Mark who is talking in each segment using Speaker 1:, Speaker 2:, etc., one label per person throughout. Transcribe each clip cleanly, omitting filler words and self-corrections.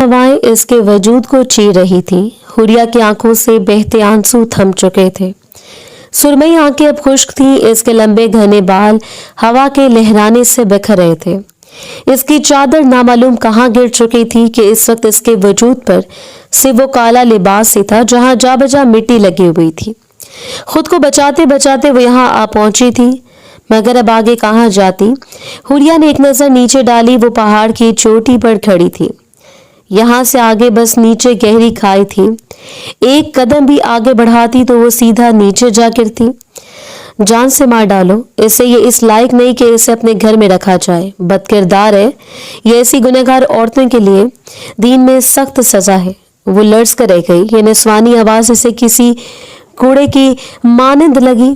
Speaker 1: हवाएं इसके वजूद को चीर रही थी। हुरिया की आंखों से बहते आंसू थम चुके थे। सुरमई आंखें अब खुश्क थीं। इसके लंबे घने बाल हवा के लहराने से बिखर रहे थे। इसकी चादर नामालूम कहाँ गिर चुकी थी कि इस वक्त इसके वजूद पर सिर्फ वो काला लिबास ही था जहां जा बजा मिट्टी लगी हुई थी। खुद को बचाते बचाते वो यहाँ आ पहुंची थी, मगर अब आगे कहाँ जाती। हुरिया ने एक नजर नीचे डाली। वो पहाड़ की चोटी पर खड़ी थी। यहाँ से आगे बस नीचे गहरी खाई थी। एक कदम भी आगे बढ़ाती तो वो सीधा नीचे जा गिरती। जान से मार डालो इसे, ये इस लायक नहीं कि इसे अपने घर में रखा जाए। बदकिरदार है ये। ऐसी गुनहगार औरतों के लिए दीन में सख्त सजा है। वो लर्ज कर रह गई। ये निस्वानी आवाज इसे किसी कूड़े की मानंद लगी।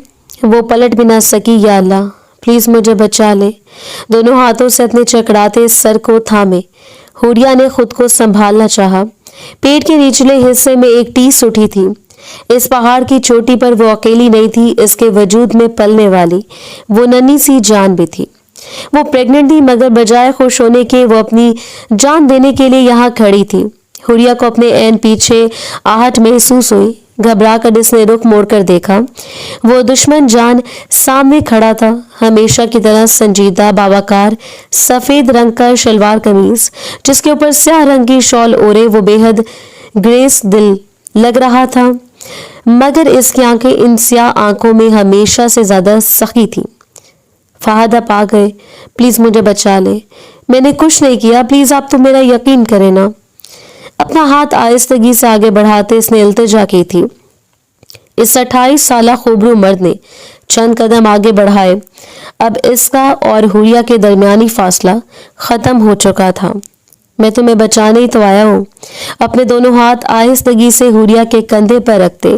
Speaker 1: वो पलट भी ना सकी। या अल्लाह प्लीज मुझे बचा ले। दोनों हाथों से अपने चकराते सर को थामे हुरिया ने खुद को संभालना चाहा। पेट के निचले हिस्से में एक टीस उठी थी। इस पहाड़ की चोटी पर वो अकेली नहीं थी। इसके वजूद में पलने वाली वो नन्ही सी जान भी थी। वो प्रेग्नेंट थी, मगर बजाय खुश होने के वो अपनी जान देने के लिए यहाँ खड़ी थी। हुरिया को अपने ऐन पीछे आहट महसूस हुई। घबरा कर इसने रुख मोड़कर देखा। वो दुश्मन जान सामने खड़ा था, हमेशा की तरह संजीदा, बाबाकार, सफेद रंग का शलवार कमीज जिसके ऊपर स्याह रंग की शॉल ओढ़े वो बेहद ग्रेस दिल लग रहा था, मगर इसकी आंखें इन स्याह आंखों में हमेशा से ज्यादा सखी थी। फहद आप आ गए, प्लीज मुझे बचा ले। मैंने कुछ नहीं किया, प्लीज आप तो मेरा यकीन करें ना। अपना हाथ आहिस्तगी से आगे बढ़ाते इसने इल्तिजा की थी। इस 28 साला खूबरू मर्द ने चंद कदम आगे बढ़ाए। अब इसका और हुरिया के दरमियानी फासला खत्म हो चुका था। मैं तुम्हें बचाने ही तो आया हूँ। अपने दोनों हाथ आहिस्तगी से हुरिया के कंधे पर रखते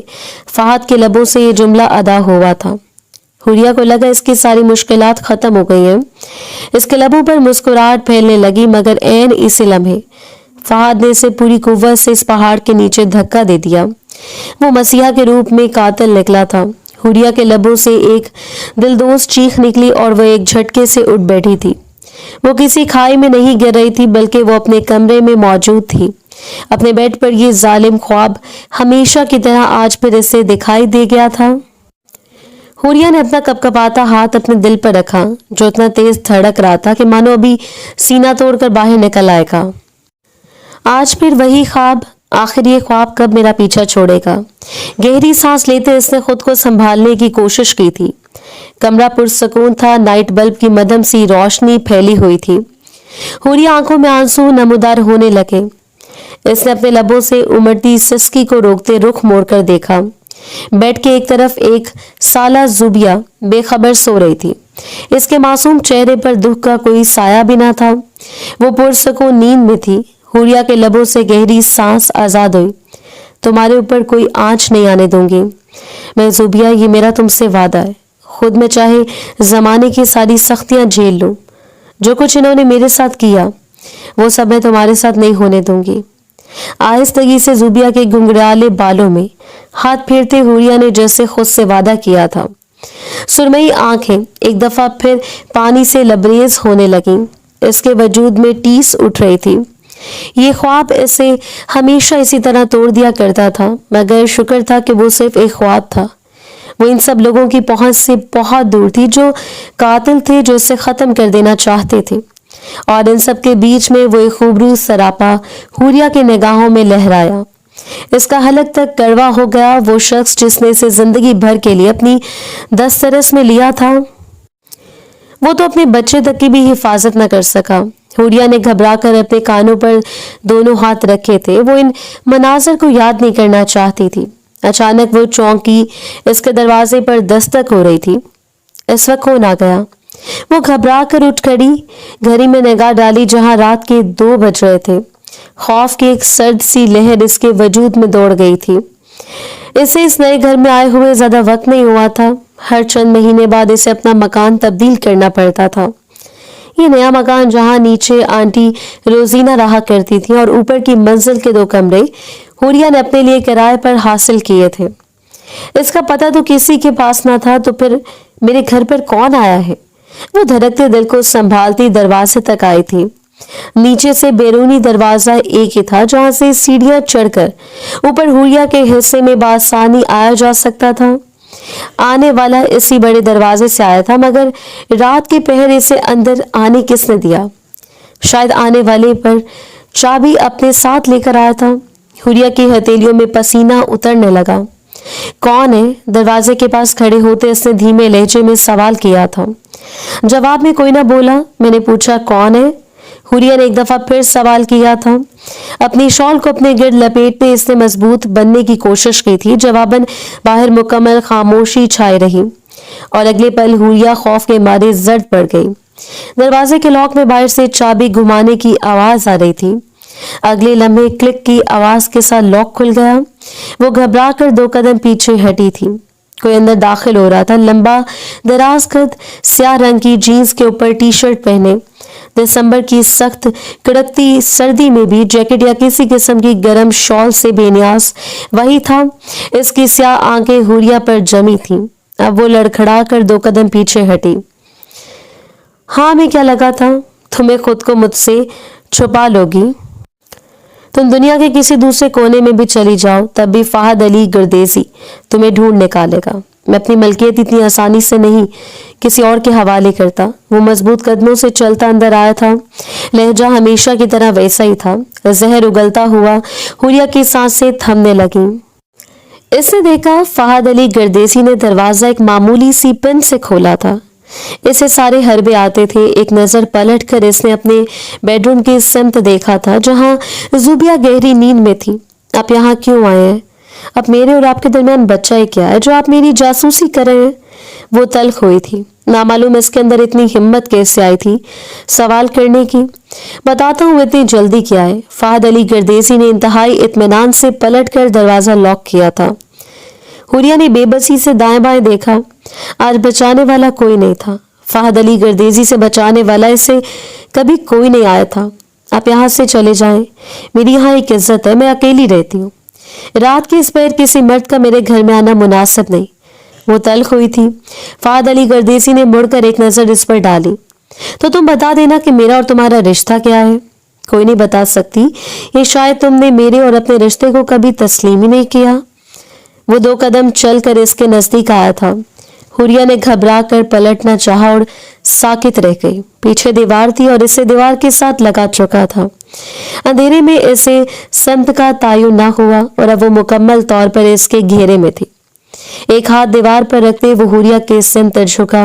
Speaker 1: फहद के लबों से ये जुमला अदा हुआ था। हुरिया को लगा इसकी सारी मुश्किलात खत्म हो गई हैं। इसके लबों पर मुस्कुराहट फैलने लगी, मगर ऐन इसी लम्हे फहद ने इसे पूरी कुव्वत से इस पहाड़ के नीचे धक्का दे दिया। वो मसीहा के रूप में कातिल निकला था। हुरिया के लबों से एक दिलदोज चीख निकली और वह एक झटके से उठ बैठी थी। वो किसी खाई में नहीं गिर रही थी, बल्कि वो अपने कमरे में मौजूद थी। अपने बेड पर ये जालिम ख्वाब हमेशा की तरह आज फिर इसे दिखाई दे गया था। हुरिया ने अपना कपकपाता हाथ अपने दिल पर रखा, जो इतना तेज धड़क रहा था कि मानो अभी सीना तोड़कर बाहर निकल आएगा। आज फिर वही ख्वाब। आखिर ये ख्वाब कब मेरा पीछा छोड़ेगा। गहरी सांस लेते इसने खुद को संभालने की कोशिश की थी। कमरा पुरसकून था। नाइट बल्ब की मध्यम सी रोशनी फैली हुई थी। हुरिया आंखों में आंसू नमूदार होने लगे। इसने अपने लबों से उमड़ती सिसकी को रोकते रुख मोड़कर देखा। बेड के एक तरफ एक साला जुबिया बेखबर सो रही थी। इसके मासूम चेहरे पर दुख का कोई साया भी ना था। वो पुरसकून नींद में थी। हुरिया के लबों से गहरी सांस आजाद हुई। तुम्हारे ऊपर कोई आंच नहीं आने दूंगी मैं जुबिया, ये मेरा तुमसे वादा है। खुद में चाहे जमाने की सारी सख्तियां झेल लूं, जो कुछ इन्होंने मेरे साथ किया वो सब मैं तुम्हारे साथ नहीं होने दूंगी। आहिस्तगी से जुबिया के गुंगराले बालों में हाथ फेरते हुरिया ने जैसे खुद से वादा किया था। सुरमई आंखें एक दफा फिर पानी से लबरेज होने लगीं। इसके वजूद में टीस उठ रही थी। ये ख्वाब इसे हमेशा इसी तरह तोड़ दिया करता था, मगर शुक्र था कि वो सिर्फ एक ख्वाब था। वो इन सब लोगों की पहुंच से बहुत दूर थी, जो कातिल थे, जो इसे खत्म कर देना चाहते थे। और इन सब के बीच में वो एक खूबसूरत सरापा हुरिया के निगाहों में लहराया। इसका हलक तक कड़वा हो गया। वो शख्स जिसने इसे जिंदगी भर के लिए अपनी दस्तरस में लिया था, वो तो अपने बच्चे तक की भी हिफाजत न कर सका। हुरिया ने घबरा कर अपने कानों पर दोनों हाथ रखे थे। वो इन मनाजर को याद नहीं करना चाहती थी। अचानक वो चौंकी। इसके दरवाजे पर दस्तक हो रही थी। इस वक्त कौन आ गया। वो घबरा कर उठ खड़ी। घड़ी में निगाह डाली जहां रात के 2 बज रहे थे। खौफ की एक सर्द सी लहर इसके वजूद में दौड़ गई थी। इसे इस नए घर में आए हुए ज्यादा वक्त नहीं हुआ था। हर चंद महीने बाद इसे अपना मकान तब्दील करना पड़ता था। ये नया मकान, जहां नीचे आंटी रोजीना रहा करती थी और ऊपर की मंजिल के 2 कमरे हुरिया ने अपने लिए किराए पर हासिल किए थे। इसका पता तो किसी के पास ना था, तो फिर मेरे घर पर कौन आया है। वो धड़कते दिल को संभालती दरवाजे तक आई थी। नीचे से बैरूनी दरवाजा एक ही था जहां से सीढ़ियां चढ़कर ऊपर हुरिया के हिस्से में बासानी आया जा सकता था। आने वाला इसी बड़े दरवाजे से आया था, मगर रात के पहरे से अंदर आने किसने दिया? शायद आने वाले पर चाबी अपने साथ लेकर आया था। हुरिया की हथेलियों में पसीना उतरने लगा। कौन है? दरवाजे के पास खड़े होते इसने धीमे लहजे में सवाल किया था। जवाब में कोई ना बोला। मैंने पूछा, कौन है? हुरिया ने एक दफा फिर सवाल किया था। अपनी शॉल को अपने गिर्द लपेटते इसने मजबूत बनने की कोशिश की थी। जवाबन बाहर मुकम्मल खामोशी छाई रही और अगले पल हुरिया खौफ के मारे जर्द पड़ गई। दरवाजे के लॉक में बाहर से चाबी घुमाने की आवाज आ रही थी। अगले लम्हे क्लिक की आवाज के साथ लॉक खुल गया। वो घबरा कर 2 कदम पीछे हटी थी। कोई अंदर दाखिल हो रहा था। लंबा दराज कद, स्याह रंग की जीन्स के ऊपर टी शर्ट पहने, दिसंबर की सख्त कड़कती सर्दी में भी जैकेट या किसी किस्म की गर्म शॉल से बेनियाज वही था। इसकी स्याह आंखें हुरिया पर जमी थीं। अब वो लड़खड़ा कर 2 कदम पीछे हटी। हाँ, मैं क्या लगा था? तुम्हें खुद को मुझसे छुपा लोगी। तुम दुनिया के किसी दूसरे कोने में भी चली जाओ, तब भी फहद अली गर्देसी तुम्हें ढूंढ निकालेगा। मैं अपनी मलकियत इतनी आसानी से नहीं किसी और के हवाले करता। वो मजबूत कदमों से चलता अंदर आया था। लहजा हमेशा की तरह वैसा ही था। जहर उगलता हुआ हुरिया की सांसें थमने लगी। इसने देखा फहद अली गर्देसी ने दरवाजा एक मामूली सी पिन से खोला था। इसे सारे हरबे आते थे। एक नजर पलट कर इसने अपने बेडरूम की सिमत देखा था जहां जुबिया गहरी नींद में थी। आप यहाँ क्यों आए हैं? अब मेरे और आपके दरमियान बच्चा ही क्या है जो आप मेरी जासूसी कर रहे हैं? वो तल्ख हुई थी। नामालूम इसके अंदर इतनी हिम्मत कैसे आई थी सवाल करने की। बताता हूँ इतनी जल्दी क्या है। फहद अली गर्देसी ने इंतहाई इत्मीनान से पलट कर दरवाजा लॉक किया था। हुरिया ने बेबसी से दाएं बाएं देखा। आज बचाने वाला कोई नहीं था। फहद अली गर्देसी से बचाने वाला इसे कभी कोई नहीं आया था। आप यहाँ से चले जाएं। मेरी यहाँ एक इज्जत है, मैं अकेली रहती हूँ। रात के इस पैर किसी मर्द का मेरे घर में आना मुनासिब नहीं। वो तल्ख हुई थी। फहद अली गर्देसी ने मुड़कर एक नजर इस पर डाली। तो तुम बता देना कि मेरा और तुम्हारा रिश्ता क्या है। कोई नहीं बता सकती। ये शायद तुमने मेरे और अपने रिश्ते को कभी तस्लीम ही नहीं किया। वो 2 कदम चलकर इसके नजदीक आया था। हुरिया ने घबरा कर पलटना चाहा और साकित रह गई। पीछे दीवार थी और इसे दीवार के साथ लगा चुका था। अंधेरे में इसे संत का तायुन ना हुआ और अब वो मुकम्मल तौर पर इसके घेरे में थी। एक हाथ दीवार पर रखते वो हुरिया के सिमत झुका।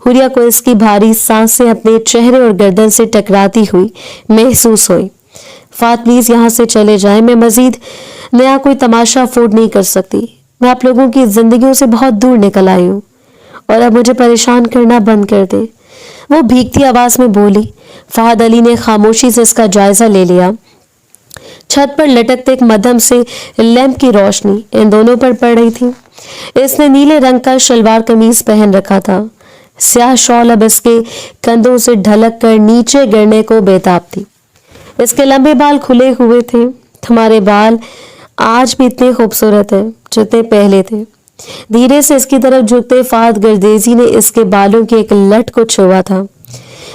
Speaker 1: हुरिया को इसकी भारी सांसें अपने चेहरे और गर्दन से टकराती हुई महसूस हुई। फात प्लीज यहाँ से चले जाएं। मैं मजीद नया कोई तमाशा अफोर्ड नहीं कर सकती। मैं आप लोगों की जिंदगियों से बहुत दूर निकल आई हूँ और अब मुझे परेशान करना बंद कर दे। वो भीगती आवाज में बोली। फहद अली ने खामोशी से इसका जायजा ले लिया। छत पर लटकते एक मध्यम से लैंप की रोशनी इन दोनों पर पड़ रही थी। इसने नीले रंग का शलवार कमीज पहन रखा था। स्याह शॉल अब इसके कंधों से ढलक कर नीचे गिरने को बेताब थी। इसके लंबे बाल खुले हुए थे। तुम्हारे बाल आज भी इतने खूबसूरत है जितने पहले थे। धीरे से इसकी तरफ झुकते फहद गर्देसी ने इसके बालों की एक लट को छुआ था।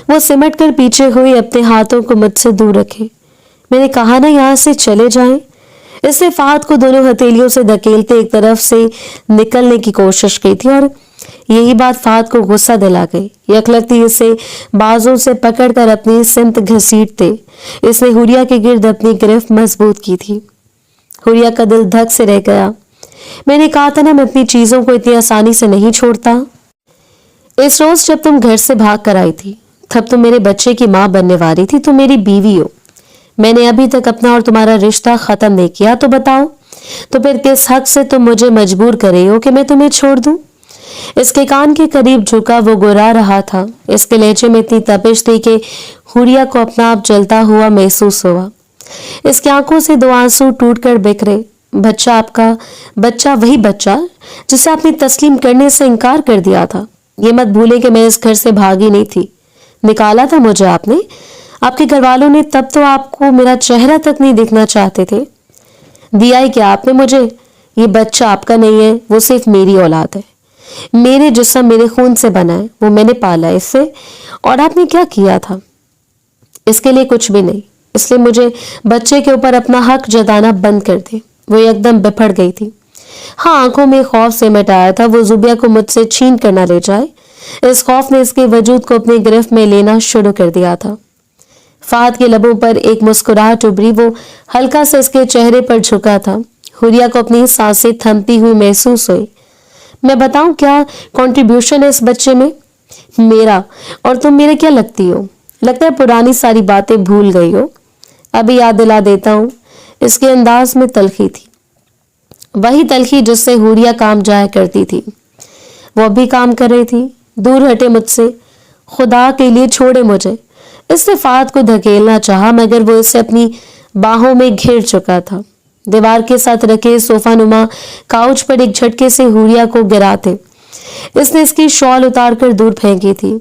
Speaker 1: वो सिमट कर पीछे हुई अपने हाथों को मुझसे दूर रखे। मैंने कहा ना यहाँ से चले जाएं। इसने फहद को दोनों हथेलियों से धकेलते एक तरफ से निकलने की कोशिश की थी और यही बात फहद को गुस्सा दिला गई। यकलगती इसे बाजों से पकड़कर अपनी सिमत घसीटते इसने हुरिया के गिर्द अपनी गिरफ्त मजबूत की थी। हुरिया का दिल धक से रह गया। मैंने कहा था ना मैं अपनी चीजों को इतनी आसानी से नहीं छोड़ता। इस रोज जब तुम घर से भाग कर आई थी तब तुम मेरे बच्चे की माँ बनने वाली थी। तुम मेरी बीवी हो। मैंने अभी तक अपना और तुम्हारा रिश्ता खत्म नहीं किया। तो बताओ, तो फिर किस हक से तुम मुझे मजबूर कर रही हो कि मैं तुम्हें छोड़ दूं? इसके कान के करीब झुका वो गुर्रा रहा था। इसके लहजे में इतनी तपिश थी कि हुरिया को अपना आप जलता हुआ महसूस हुआ। इसकी आंखों से 2 आंसू टूटकर बिखरे। बच्चा आपका, बच्चा वही बच्चा जिसे आपने तस्लीम करने से इनकार कर दिया था। ये मत भूले कि मैं इस घर से भागी नहीं थी। निकाला था मुझे आपने। आपके घर वालों ने तब तो आपको मेरा चेहरा तक नहीं दिखना चाहते थे। दिया ही क्या आपने मुझे? ये बच्चा आपका नहीं है, वो सिर्फ मेरी औलाद है। मेरे जिस्म मेरे खून से बना है, वो मैंने पाला इससे। और आपने क्या किया था? اس کے لیے کچھ بھی نہیں, اس لیے مجھے بچے کے اوپر اپنا حق جتانا بند کر دے. وہ ایک دم بپھڑ گئی تھی. ہاں, آنکھوں میں خوف سمٹ آیا تھا. وہ زوبیہ کو مجھ سے چھین کر نہ لے جائے, اس خوف نے اس کے وجود کو اپنی گرفت میں لینا شروع کر دیا تھا. فہد کے لبوں پر ایک مسکراہٹ ابھری. وہ ہلکا سے اس کے چہرے پر جھکا تھا. حوریہ کو اپنی سانسیں تھمتی ہوئی محسوس ہوئی. میں بتاؤں کیا کنٹریبیوشن ہے اس بچے میں میرا, اور تم میرے کیا لگتی ہو؟ لگتا ہے پرانی ساری باتیں بھول گئی ہو. ابھی یاد دلا دیتا ہوں. اس کے انداز میں تلخی تھی, وہی تلخی جس سے حوریہ کام جایا کرتی تھی. وہ اب بھی کام کر رہی تھی. دور ہٹے مجھ سے, خدا کے لیے چھوڑے مجھے. اس نے فہد کو دھکیلنا چاہا مگر وہ اسے اپنی باہوں میں گھیر چکا تھا. دیوار کے ساتھ رکھے صوفہ نما کاؤچ پر ایک جھٹکے سے حوریہ کو گراتے اس نے اس کی شال اتار کر دور پھینکی تھی.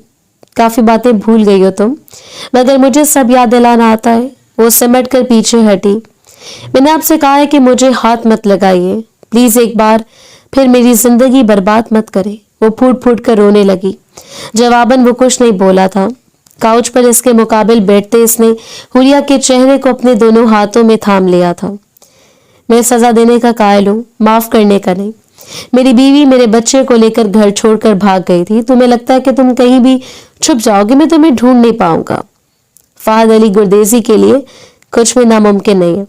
Speaker 1: کافی باتیں بھول گئی ہو تم, مگر مجھے سب یاد دلانا آتا ہے. وہ سمٹ کر پیچھے ہٹی. میں نے آپ سے کہا ہے کہ مجھے ہاتھ مت لگائیے, پلیز ایک بار پھر میری زندگی برباد مت کرے. وہ پھوٹ پھوٹ کر رونے لگی. جواباً وہ کچھ نہیں بولا تھا. کاؤچ پر اس کے مقابل بیٹھتے اس نے حوریہ کے چہرے کو اپنے دونوں ہاتھوں میں تھام لیا تھا. میں سزا دینے کا قائل ہوں, معاف کرنے کا نہیں. میری بیوی میرے بچے کو لے کر گھر چھوڑ کر بھاگ گئی تھی. تمہیں لگتا ہے کہ تم کہیں بھی چھپ جاؤ گے, میں تمہیں ڈھونڈ نہیں پاؤں گا. فہد علی گردیزی کے لیے کچھ بھی ناممکن نہیں ہے.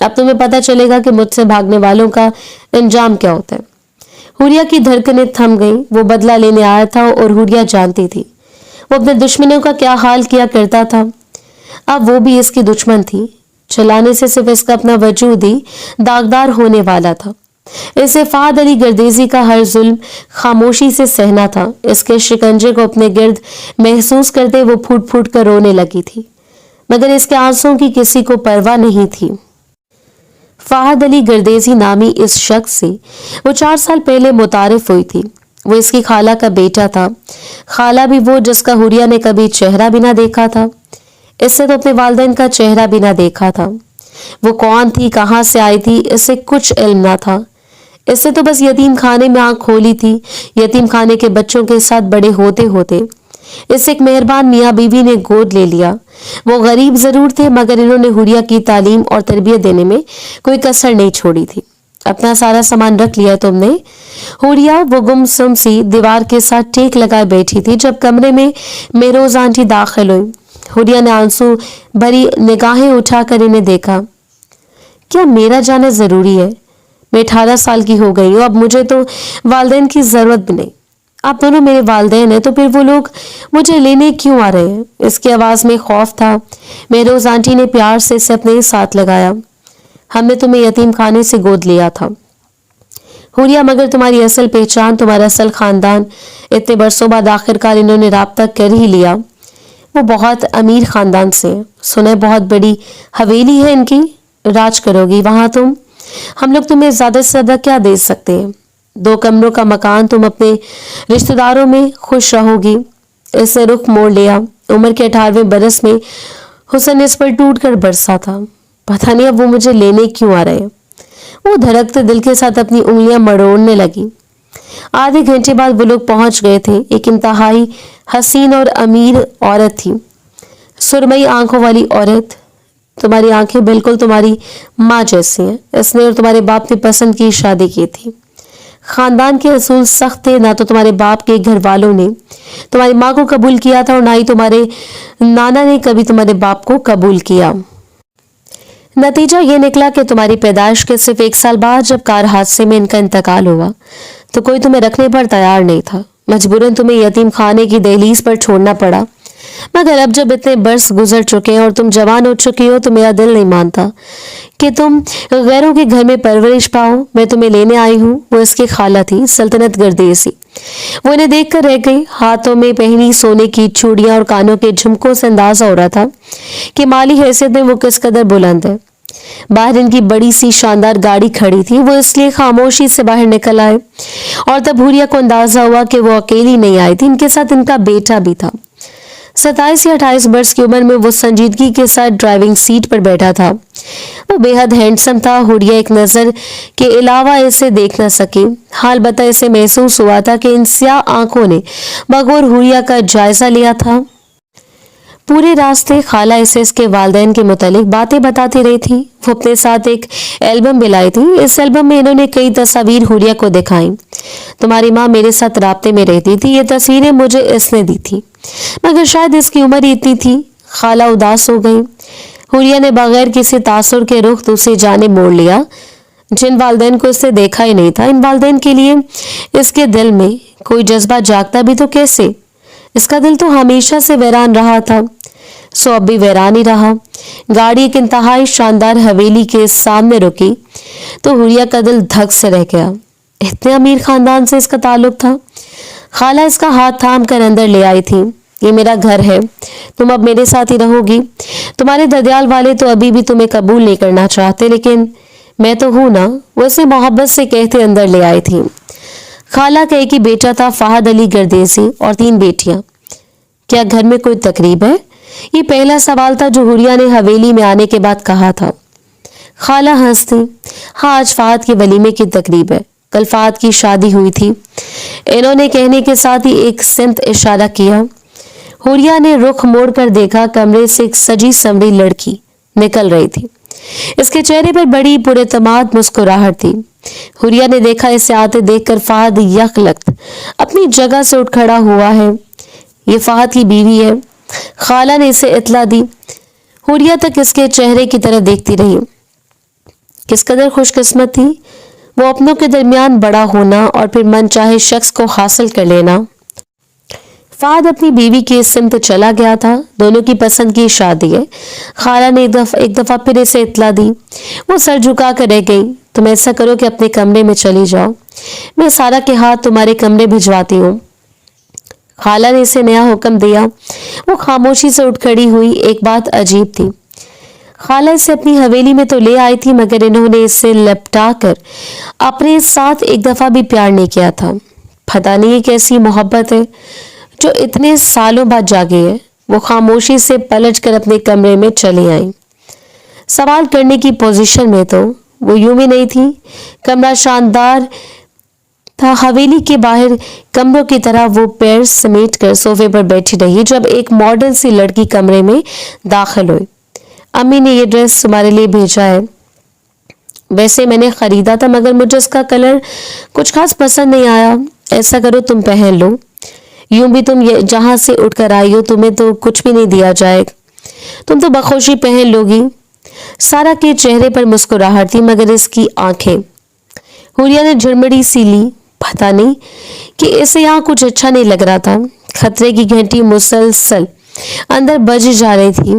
Speaker 1: اب تمہیں پتہ چلے گا کہ مجھ سے بھاگنے والوں کا انجام کیا ہوتا ہے. حوریہ کی دھڑکنیں تھم گئیں. وہ بدلہ لینے آیا تھا اور حوریہ جانتی تھی وہ اپنے دشمنوں کا کیا حال کیا کرتا تھا. اب وہ بھی اس کی دشمن تھی. چلانے سے صرف اس کا اپنا وجود ہی داغدار ہونے والا تھا. اسے فہد علی گردیزی کا ہر ظلم خاموشی سے سہنا تھا. اس کے شکنجے کو اپنے گرد محسوس کرتے وہ پھوٹ پھوٹ کر رونے لگی تھی, مگر اس کے آنسوں کی کسی کو پرواہ نہیں تھی. فہد علی گردیزی نامی اس شخص سے وہ 4 سال پہلے متعارف ہوئی تھی. وہ اس کی خالہ کا بیٹا تھا. خالہ بھی وہ جس کا حوریہ نے کبھی چہرہ بھی نہ دیکھا تھا. اس سے تو اپنے والدین کا چہرہ بھی نہ دیکھا تھا. وہ کون تھی, کہاں سے آئی تھی, اس سے کچھ علم نہ تھا. اس سے تو بس یتیم خانے میں آنکھ کھولی تھی. یتیم خانے کے بچوں کے ساتھ بڑے ہوتے ہوتے اس ایک مہربان میاں بیوی نے گود لے لیا. وہ غریب ضرور تھے مگر انہوں نے حوریہ کی تعلیم اور تربیت دینے میں کوئی کسر نہیں چھوڑی تھی. اپنا سارا سامان رکھ لیا تم نے. حوریہ وہ گمسم سی دیوار کے ساتھ ٹیک لگائے بیٹھی تھی جب کمرے میں میروز آنٹی داخل ہوئی. حوریہ نے آنسو بھری نگاہیں اٹھا کر انہیں دیکھا. کیا میرا جانا ضروری ہے؟ میں 18 سال کی ہو گئی ہوں. اب مجھے تو والدین کی ضرورت بھی نہیں. آپ دونوں میرے والدین ہیں تو پھر وہ لوگ مجھے لینے کیوں آ رہے ہیں؟ اس کی آواز میں خوف تھا. میروز آنٹی نے پیار سے اسے اپنے ساتھ لگایا. ہم نے تمہیں یتیم خانے سے گود لیا تھا حوریہ, مگر تمہاری اصل پہچان, تمہارا اصل خاندان اتنے برسوں بعد آخرکار انہوں نے رابطہ کر ہی لیا. وہ بہت امیر خاندان سے, سنا ہے بہت بڑی حویلی ہے ان کی, راج کرو گی وہاں تم. ہم لوگ تمہیں زیادہ سے زیادہ کیا دے سکتے ہیں؟ 2 کمروں کا مکان. تم اپنے رشتہ داروں میں خوش رہو گی. اس نے رخ موڑ لیا. عمر کے 18ویں برس میں حسن اس پر ٹوٹ کر برسا تھا. پتہ نہیں اب وہ مجھے لینے کیوں آ رہے ہیں. وہ دھڑکتے دل کے ساتھ اپنی انگلیاں مڑوڑنے لگی. آدھے گھنٹے بعد وہ لوگ پہنچ گئے تھے. ایک انتہائی حسین اور امیر عورت تھی, سرمئی آنکھوں والی عورت. تمہاری آنکھیں بالکل تمہاری ماں جیسی ہیں. اس نے اور تمہارے باپ نے پسند کی شادی کی تھی. خاندان کے اصول سخت تھے. نہ تو تمہارے باپ کے گھر والوں نے تمہاری ماں کو قبول کیا تھا اور نہ ہی تمہارے نانا نے کبھی تمہارے باپ کو قبول کیا. نتیجہ یہ نکلا کہ تمہاری پیدائش کے صرف 1 سال بعد جب کار حادثے میں ان کا انتقال ہوا تو کوئی تمہیں رکھنے پر تیار نہیں تھا. مجبوراً تمہیں یتیم خانے کی دہلیز پر چھوڑنا پڑا. مگر اب جب اتنے برس گزر چکے ہیں اور تم جوان ہو چکی ہو تو میرا دل نہیں مانتا کہ تم غیروں کے گھر میں پرورش پاؤ. میں تمہیں لینے آئی ہوں. وہ اس کی خالہ تھی, سلطنت گردیزی. وہ انہیں دیکھ کر رہ گئی. ہاتھوں میں پہنی سونے کی چوڑیاں اور کانوں کے جھمکوں سے اندازہ ہو رہا تھا کہ مالی حیثیت میں وہ کس قدر بلند ہے. باہر ان کی بڑی سی شاندار گاڑی کھڑی تھی. وہ اس لیے خاموشی سے باہر نکل آئے اور تب حوریہ کو اندازہ ہوا کہ وہ اکیلی نہیں آئی تھی. ان کے ساتھ ان کا بیٹا بھی تھا. 27 یا 28 برس کی عمر میں وہ سنجیدگی کے ساتھ ڈرائیونگ سیٹ پر بیٹھا تھا. وہ بے حد ہینڈسم تھا. حوریہ ایک نظر کے علاوہ اسے دیکھ نہ سکی. حال بتا اسے محسوس ہوا تھا کہ ان سیاہ آنکھوں نے بغور حوریہ کا جائزہ لیا تھا. पूरे रास्ते खाला इसे इसके वालिदैन के मुतालिक बातें बताती रही थी। वो अपने साथ एक एल्बम भी लाई थी। इस एल्बम में इन्होंने कई तस्वीर हुरिया को दिखाई। तुम्हारी माँ मेरे साथ राब्ते में रहती थी, ये तस्वीरें मुझे इसने दी थी, मगर शायद इसकी उम्र ही इतनी थी। खाला उदास हो गई। हुरिया ने बगैर किसी तासुर के रुख दूसरी जानिब मोड़ लिया। जिन वालिदैन को इसने देखा ही नहीं था, इन वालिदैन के लिए इसके दिल में कोई जज्बा जागता भी तो कैसे? इसका दिल तो हमेशा से वीरान रहा था, सो अब भी वीरान ही रहा। गाड़ी एक इंतहाई शानदार हवेली के सामने रुकी तो हुरिया का दिल धक से रह गया। इतने अमीर खानदान से इसका ताल्लुक था। खाला इसका हाथ थाम कर अंदर ले आई थी। ये मेरा घर है, तुम अब मेरे साथ ही रहोगी। तुम्हारे ददियाल वाले तो अभी भी तुम्हें कबूल नहीं करना चाहते, लेकिन मैं तो हूं ना, वैसे मोहब्बत से कहते अंदर ले आई थी। खाला का एक ही बेटा था, फहद अली गर्देसी, और 3 बेटियां। क्या घर में कोई तकरीब है? ये पहला सवाल था जो हुरिया ने हवेली में आने के बाद कहा था। खाला हंसती। हाँ, आज फहद के वलीमे की तकरीब है। कल फहद की शादी हुई थी। इन्होंने कहने के साथ ही एक सिमत इशारा किया। हुरिया ने रुख मोड़कर देखा। कमरे से एक सजी संवरी लड़की निकल रही थी। इसके चेहरे पर बड़ी पुरएतमाद मुस्कुराहट थी। हुरिया ने देखा, इसे आते देखकर फहद यकलख्त अपनी जगह से उठ खड़ा हुआ है। ये फहद की बीवी है। खाला ने इसे इत्तला दी। हुरिया तक इसके चेहरे की तरफ देखती रही। किस कदर खुशकिस्मत थी वो अपनों के दरमियान बड़ा होना और फिर मन चाहे शख्स को हासिल कर लेना। फहद अपनी बीवी के सिमत चला गया था। दोनों की पसंद की शादी है। खाला ने एक दफा फिर इसे इत्तला दी। वो सर झुका कर रह गई। तुम ऐसा करो कि अपने कमरे में चली जाओ, मैं सारा के हाथ तुम्हारे कमरे भिजवाती हूँ। खाला ने इसे नया हुक्म दिया। वो खामोशी से उठ खड़ी हुई। एक बात अजीब थी, खाला इसे अपनी हवेली में तो ले आई थी, मगर इन्होंने इसे लपटा कर अपने साथ एक दफा भी प्यार नहीं किया था। पता नहीं ये कैसी मोहब्बत है जो इतने सालों बाद जागी है। वो खामोशी से पलट कर अपने कमरे में चली आई। सवाल करने की पोजीशन में तो वो यूं भी नहीं थी। कमरा शानदार था। हवेली के बाहर कमरों की तरह वो पैर समेट कर सोफे पर बैठी रही जब एक मॉडर्न सी लड़की कमरे में दाखिल हुई। अम्मी ने ये ड्रेस तुम्हारे लिए भेजा है। वैसे मैंने खरीदा था, मगर मुझे इसका कलर कुछ खास पसंद नहीं आया। ऐसा करो तुम पहन लो। यूं भी तुम जहां से उठकर आई हो, तुम्हें तो कुछ भी नहीं दिया जाएगा। तुम तो बखुशी पहन लोगी। सारा के चेहरे पर मुस्कुराहट थी, मगर इसकी आंखें। हुरिया ने झुरमुड़ी सी ली। पता नहीं कि इसे यहाँ कुछ अच्छा नहीं लग रहा था। खतरे की घंटी मुसलसल अंदर बज जा रही थी।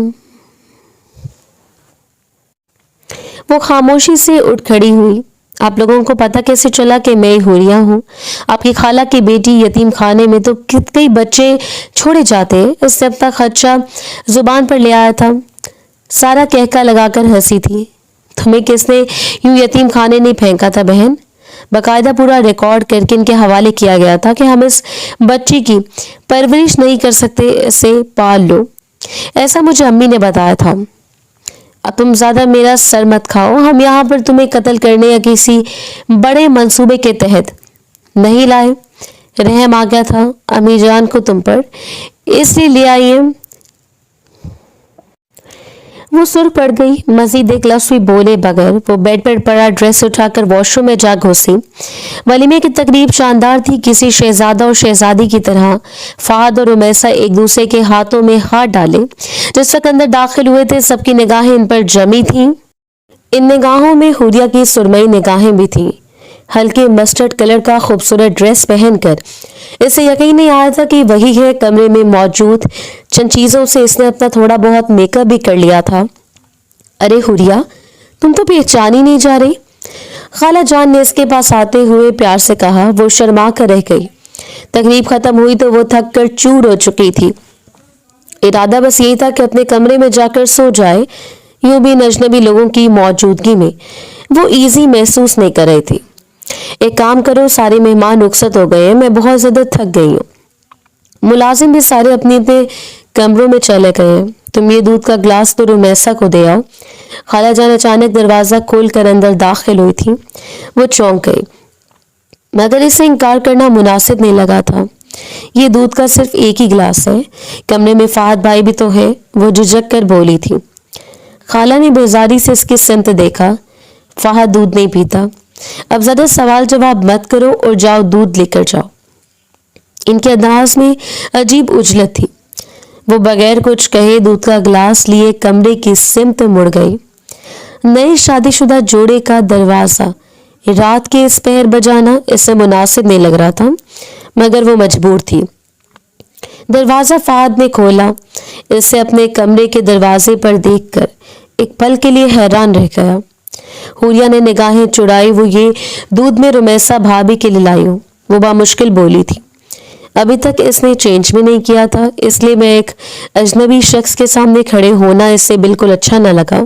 Speaker 1: वो खामोशी से उठ खड़ी हुई। आप लोगों को पता कैसे चला कि मैं हुरिया हूँ? आपकी खाला की बेटी यतीम खाने में तो कई बच्चे छोड़े जाते हैं, इससे अपना खर्चा जुबान पर ले आया था। सारा कहका लगाकर हंसी थी। तुम्हें किसने यूं यतीम खाने नहीं फेंका था बहन? बाकायदा पूरा रिकॉर्ड करके इनके हवाले किया गया था कि हम इस बच्ची की परवरिश नहीं कर सकते, इसे पाल लो। ऐसा मुझे अम्मी ने बताया था। अब तुम ज्यादा मेरा सर मत खाओ। हम यहाँ पर तुम्हें कत्ल करने या किसी बड़े मंसूबे के तहत नहीं लाए। रहम आ गया था अम्मी जान को तुम पर, इसलिए ले आई है। वो सुर पड़ गई। मजीद एक लफ्ज़ भी बोले बगैर वो बेड पर पड़ा ड्रेस उठाकर वॉशरूम में जा घुसी। वलीमे की तकरीब शानदार थी, किसी शहजादा और शहजादी की तरह। फहद और उमैसा एक दूसरे के हाथों में हाथ डाले जिस वक्त अंदर दाखिल हुए थे। सबकी निगाहें इन पर जमी थीं। इन निगाहों में हुरिया की सुरमई निगाहें भी थीं। हल्के मस्टर्ड कलर का खूबसूरत ड्रेस पहनकर इसे यकीन नहीं आया था कि वही है। कमरे में मौजूद चंद चीजों से इसने अपना थोड़ा बहुत मेकअप भी कर लिया था। अरे हुरिया, तुम तो पहचान ही नहीं जा रही। खाला जान ने इसके पास आते हुए प्यार से कहा। वो शर्मा कर रह गई। तकरीब खत्म हुई तो वो थक कर चूर हो चुकी थी। इरादा बस यही था कि अपने कमरे में जाकर सो जाए। यूं भी अजनबी लोगों की मौजूदगी में वो इजी महसूस नहीं कर रही थी। एक काम करो, सारे मेहमान रुखसत हो गए हैं, मैं बहुत ज्यादा थक गई हूँ। मुलाजिम भी सारे अपने अपने कमरों में चले गए हैं। तुम ये दूध का ग्लास तो रुमैसा को दे आओ। खाला जान अचानक दरवाजा खोलकर अंदर दाखिल हुई थी। वो चौंक गई, मगर इसे इनकार करना मुनासिब नहीं लगा था। یہ دودھ کا صرف ایک ہی گلاس ہے، کمرے میں فہد بھائی بھی تو ہے، وہ جھجک کر بولی تھی۔ خالہ نے بیزاری سے اس کی سمت دیکھا۔ فہد دودھ نہیں پیتا، اب زیادہ سوال جواب مت کرو اور جاؤ دودھ لے کر جاؤ۔ ان کے انداز میں عجیب اجلت تھی۔ وہ بغیر کچھ کہے دودھ کا گلاس لیے کمرے کی سمت مڑ گئی۔ نئے شادی شدہ جوڑے کا دروازہ رات کے اس پہر بجانا اسے مناسب نہیں لگ رہا تھا، مگر وہ مجبور تھی۔ دروازہ فہد نے کھولا۔ اسے اپنے کمرے کے دروازے پر دیکھ کر ایک پل کے لیے حیران رہ گیا۔ حوریہ نے نگاہیں چڑھائی۔ وہ یہ دودھ میں رمیسا بھابھی کے لیے لائی ہوں، وہ بامشکل بولی تھی۔ ابھی تک اس نے چینج بھی نہیں کیا تھا، اس لیے میں ایک اجنبی شخص کے سامنے کھڑے ہونا اسے بالکل اچھا نہ لگا۔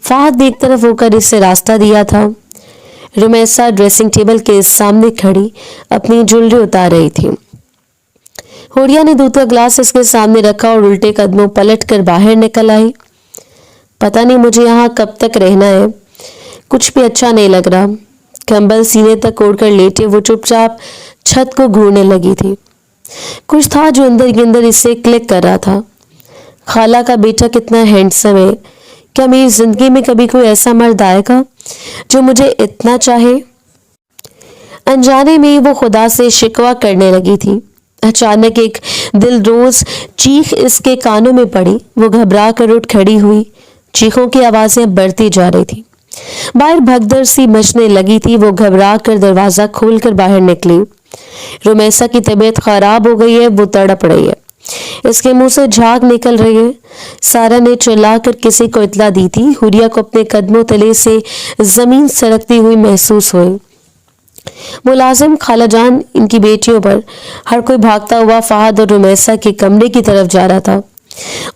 Speaker 1: فہد نے ایک طرف ہو کر اسے راستہ دیا تھا۔ رمیسا ڈریسنگ ٹیبل کے سامنے کھڑی اپنی جولری اتار رہی تھی۔ حوریہ نے دودھ کا گلاس اس کے سامنے رکھا اور الٹے قدموں پلٹ کر باہر نکل آئی۔ پتہ نہیں مجھے یہاں کب تک رہنا ہے، کچھ بھی اچھا نہیں لگ رہا۔ کمبل سینے تک اوڑھ کر لیٹے وہ چپ چاپ چھت کو گھورنے لگی تھی۔ کچھ تھا جو اندر ہی اندر اسے کلک کر رہا تھا۔ خالہ کا بیٹا کتنا ہینڈسم ہے، کیا میری زندگی میں کبھی کوئی ایسا مرد آئے گا جو مجھے اتنا چاہے؟ انجانے میں وہ خدا سے شکوہ کرنے لگی تھی۔ اچانک ایک دل روز چیخ اس کے کانوں میں پڑی۔ وہ گھبرا کر اٹھ کھڑی ہوئی۔ چیخوں کی آوازیں بڑھتی جا رہی تھی۔ باہر بھگدڑ سی مچنے لگی تھی۔ وہ گھبرا کر دروازہ کھول کر باہر نکلی۔ رمیسا کی طبیعت خراب ہو گئی ہے، وہ تڑپ رہی ہے، اس کے منہ سے جھاگ نکل رہی ہے۔ سارا نے چلا کر کسی کو اطلاع دی تھی۔ حوریہ کو اپنے قدموں تلے سے زمین سرکتی ہوئی محسوس ہوئی۔ ملازم، خالہ جان، ان کی بیٹیوں پر ہر کوئی بھاگتا ہوا فہد اور رمیسا کے کمرے کی طرف جا رہا تھا